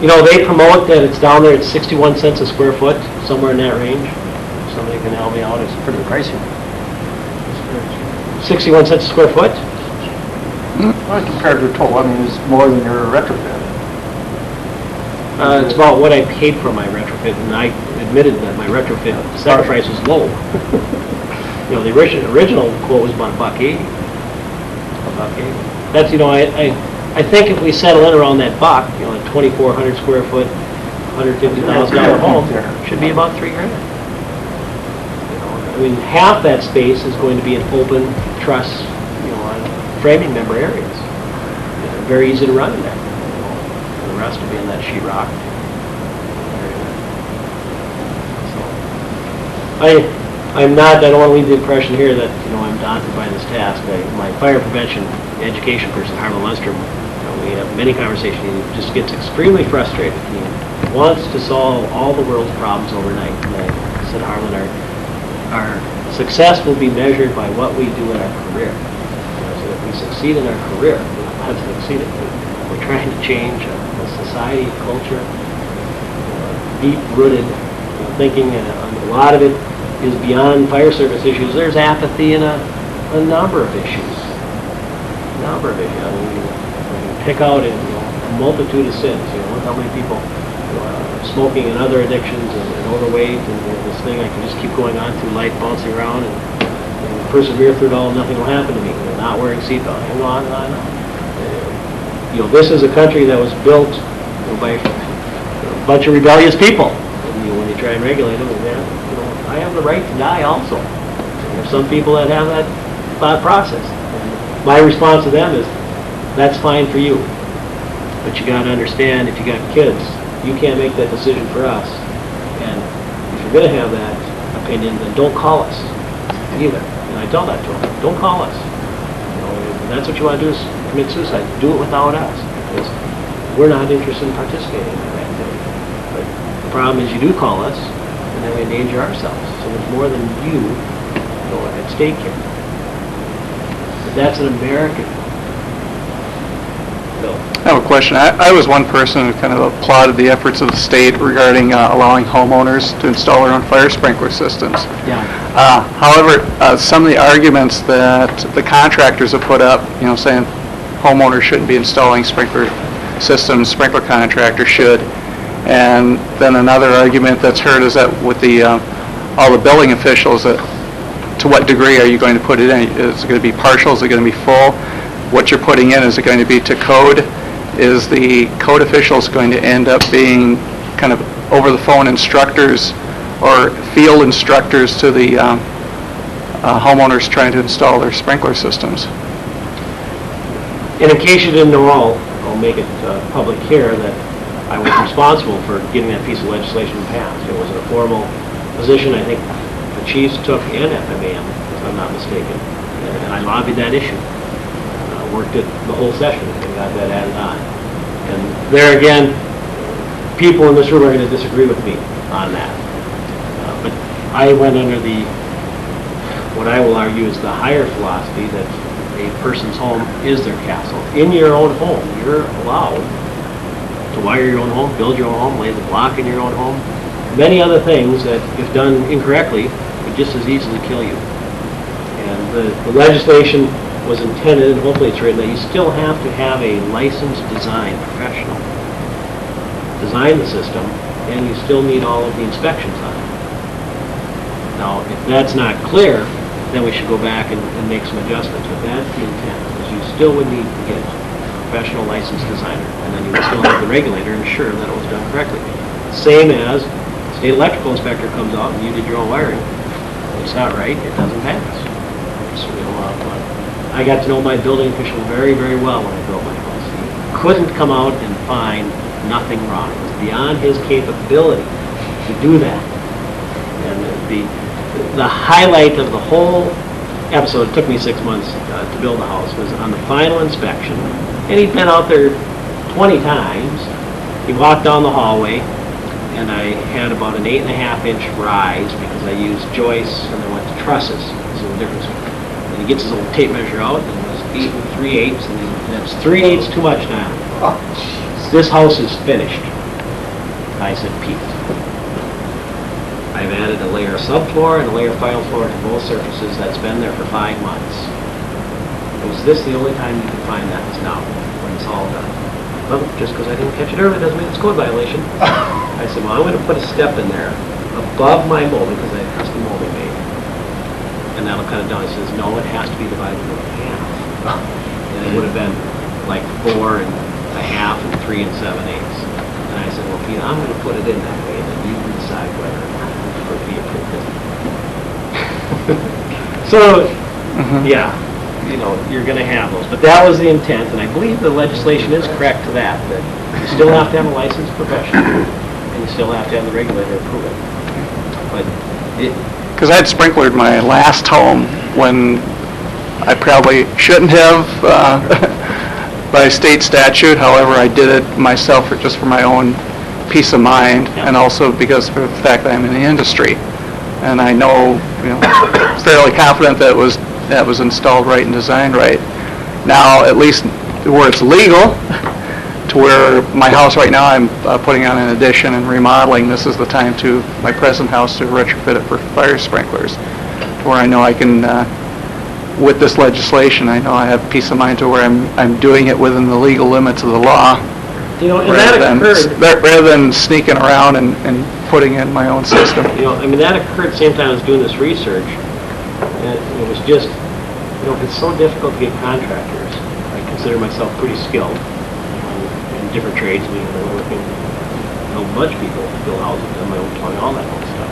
You know, they promote that it's down there at 61 cents a square foot, somewhere in that range. If somebody can help me out. It's Pretty pricey. 61 cents a square foot? Well, compared to a total, I mean, it's more than your retrofit. It's about what I paid for my retrofit, and I admitted that my retrofit sacrifice was low. You know, the original quote was about $1.80. That's, you know, I think if we settle in around that buck, you know, a 2,400 square foot, $150,000 home, should be about $3,000. You know, I mean, half that space is going to be an open truss, you know, on framing member areas. You know, very easy to run in there. And the rest will be in that sheetrock area. So, I don't want to leave the impression here that, you know, I'm daunted by this task. My fire prevention education person, Harlan Lundstrom, you know, we have many conversations. He just gets extremely frustrated. He wants to solve all the world's problems overnight. And I said, Harlan, our success will be measured by what we do in our career. You know, so if we succeed in our career, we'll have succeeded. We're trying to change a society, culture, deep-rooted thinking, and a lot of it is beyond fire service issues. There's apathy in a number of issues. I mean, we can pick out a multitude of sins. You know, look how many people smoking and other addictions and overweight and this thing. I can just keep going on through life, bouncing around and persevere through it all. Nothing will happen to me. You know, not wearing seatbelt. And on and on and on. You know, this is a country that was built by a bunch of rebellious people. And when you try and regulate them, I have the right to die also. There's some people that have that thought process. And my response to them is, that's fine for you. But you got to understand, if you got kids, you can't make that decision for us. And if you're going to have that opinion, then don't call us either. And I tell that to them, don't call us. You know, if that's what you want to do is commit suicide. Do it without us, because we're not interested in participating in that activity. But the problem is you do call us, and then we endanger ourselves. So there's more than you at stake here. But that's an American. Bill. I have a question. I was one person who kind of applauded the efforts of the state regarding allowing homeowners to install their own fire sprinkler systems. Yeah. However, some of the arguments that the contractors have put up, saying homeowners shouldn't be installing sprinkler systems, sprinkler contractors should. And then another argument that's heard is that with the all the building officials, that to what degree are you going to put it in? Is it going to be partial? Is it going to be full? What you're putting in, is it going to be to code? Is the code officials going to end up being kind of over-the-phone instructors or field instructors to the homeowners trying to install their sprinkler systems? And in case you didn't know all, I'll make it public here that I was responsible for getting that piece of legislation passed. It was a formal position I think the chiefs took in FMAM, if I'm not mistaken, and I lobbied that issue. Worked it the whole session and got that added on. And there again, people in this room are going to disagree with me on that. But I went under what I will argue is the higher philosophy that a person's home is their castle. In your own home, you're allowed to wire your own home, build your own home, lay the block in your own home. Many other things that, if done incorrectly, would just as easily kill you. And the legislation was intended, and hopefully it's written, that you still have to have a licensed design professional design the system, and you still need all of the inspections on it. Now, if that's not clear, then we should go back and make some adjustments. But that's the intent, because you still would need to get a professional licensed designer, and then you would still have the regulator ensure that it was done correctly. Same as state electrical inspector comes out and you did your own wiring. It's not right, it doesn't pass. So, I got to know my building official very, very well when I built my house. He couldn't come out and find nothing wrong. It was beyond his capability to do that. And the highlight of the whole episode, it took me 6 months to build the house, was on the final inspection. And he'd been out there 20 times. He walked down the hallway, and I had about an 8.5-inch rise because I used joists and then went to trusses. So the difference. And he gets his old tape measure out, and it was 8 3/8, and that's 3/8 too much now. Oh, This house is finished. I said, Pete, I've added a layer of subfloor and a layer of final floor to both surfaces. That's been there for 5 months. Was this the only time you could find that? It's now, when it's all done. Well, just because I didn't catch it early doesn't mean it's code violation. I said, well, I'm going to put a step in there above my molding, because I have custom molding made. And that'll cut it down. He says, no, it has to be divided in half. And it would have been like 4 1/2 and 3 7/8. And I said, well, Pete, I'm going to put it in that way, and then you can decide whether or not to be approved. So, yeah, you're going to have those. But that was the intent, and I believe the legislation is correct to that you still have to have a licensed professional, and you still have to have the regulator approve it. But because I had sprinklered my last home when I probably shouldn't have by state statute. However, I did it myself just for my own peace of mind, and also because of the fact that I'm in the industry. And I know, fairly confident that it was installed right and designed right. Now, at least where it's legal, to where my house right now, I'm putting on an addition and remodeling. This is the time to my present house to retrofit it for fire sprinklers, where I know I can, with this legislation, I know I have peace of mind to where I'm doing it within the legal limits of the law. And that occurred. Rather than sneaking around and putting in my own system. That occurred at the same time I was doing this research. And it was just, it's so difficult to get contractors. I consider myself pretty skilled in different trades. I know a bunch of people build houses on my own plumbing, all that old stuff.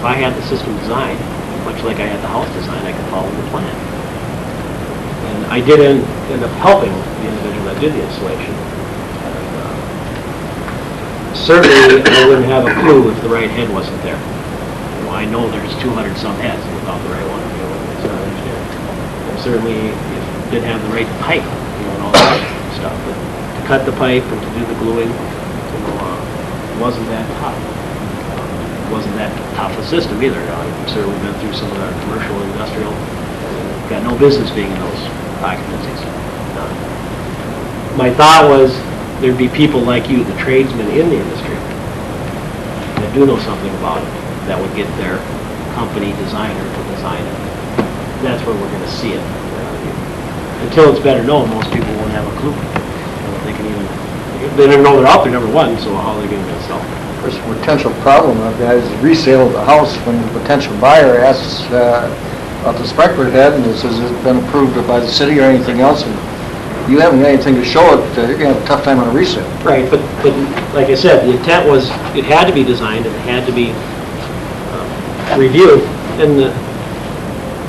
if I had the system designed, much like I had the house designed, I could follow the plan. And I did end up helping the individual that did the installation. And, certainly, I wouldn't have a clue if the right head wasn't there. You know, I know there's 200 some heads without the right one. You know, it's not engineering. And certainly, if you didn't have the right pipe, you know, and all that stuff. But to cut the pipe and to do the gluing, you know, it wasn't that tough. It wasn't that tough a system either. I've certainly been through some of our commercial, industrial. Got no business being in those occupancies. My thought was there'd be people like you, the tradesmen in the industry, that do know something about it, that would get their company designer to design it. That's where we're going to see it. Until it's better known, most people won't have a clue. They can even, they don't know they're out there, number one, so how are they going to install it? First potential problem I've got is resale of the house when the potential buyer asks about the sprinkler head and says, has it been approved by the city or anything else? And you haven't got anything to show it, you're going to have a tough time on a resale. Right, but like I said, the intent was it had to be designed and it had to be reviewed. And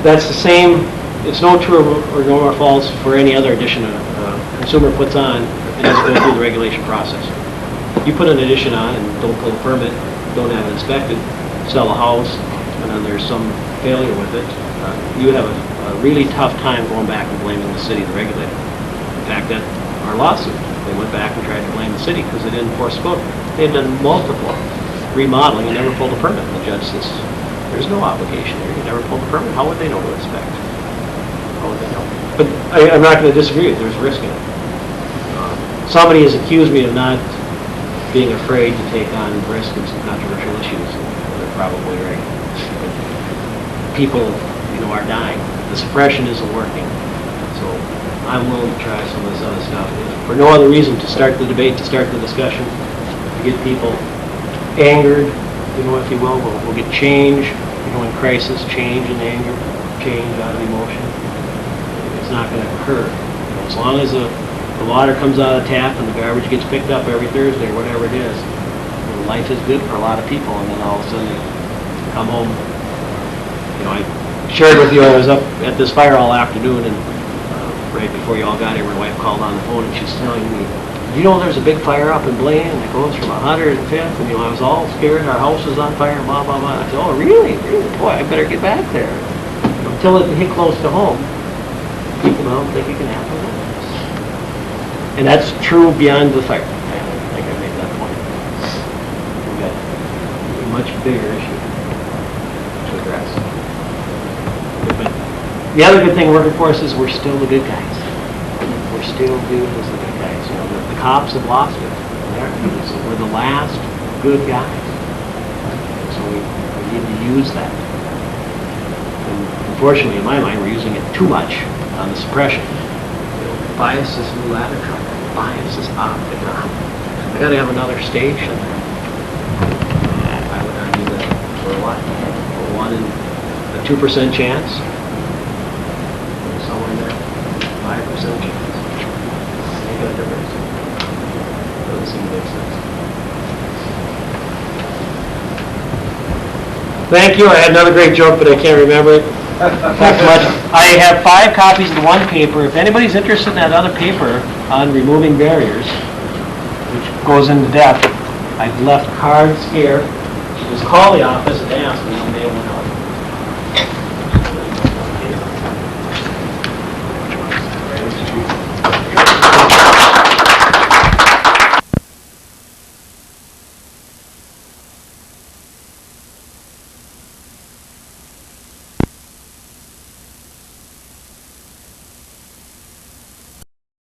that's the same, it's no true or no more false for any other addition a consumer puts on. It has to go through the regulation process. You put an addition on and don't pull a permit, don't have it inspected, sell a house, and then there's some failure with it, you have a really tough time going back and blaming the city, the regulator. In fact, that our lawsuit, they went back and tried to blame the city because they didn't enforce the code. They had done multiple remodeling and never pulled a permit. The judge says, there's no obligation here. You never pulled a permit. How would they know to inspect? How would they know? But I'm not going to disagree. There's risk in it. Somebody has accused me of not being afraid to take on risk in some controversial issues. They're probably right. People, you know, are dying. The suppression isn't working. So I'm willing to try some of this other stuff. For no other reason to start the debate, to start the discussion, to get people angered, you know, if you will. We'll get change, you know, in crisis, change in anger, change out of emotion. It's not going to occur. You know, as long as the water comes out of the tap and the garbage gets picked up every Thursday, or whatever it is, you know, life is good for a lot of people, and then all of a sudden they come home. You know, I shared with you, I was up at this fire all afternoon, and right before you all got here, my wife called on the phone, and she's telling me, you know there's a big fire up in Blaine, and it goes from 105th, and you know, I was all scared, our house was on fire, blah, blah, blah. I said, oh, really? Really? Boy, I better get back there. Until it hit close to home, people don't think it can happen. And that's true beyond the fire. I think I made that point. We've got a much bigger issue to address. But the other good thing working for us is we're still the good guys. We're still viewed as the good guys. You know, the cops have lost it. So we're the last good guys. So we need to use that. And unfortunately, in my mind, we're using it too much on the suppression. Bias this new ladder truck. Bias is up and up. I got to have another station. I would argue that for what? For 1 in a 2% chance? Somewhere in there. 5% chance. Make a difference. Doesn't seem to make sense. Thank you. I had another great joke, but I can't remember it. Thanks much. I have 5 copies of the one paper. If anybody's interested in that other paper on removing barriers, which goes into depth, I've left cards here. Just call the office and ask me.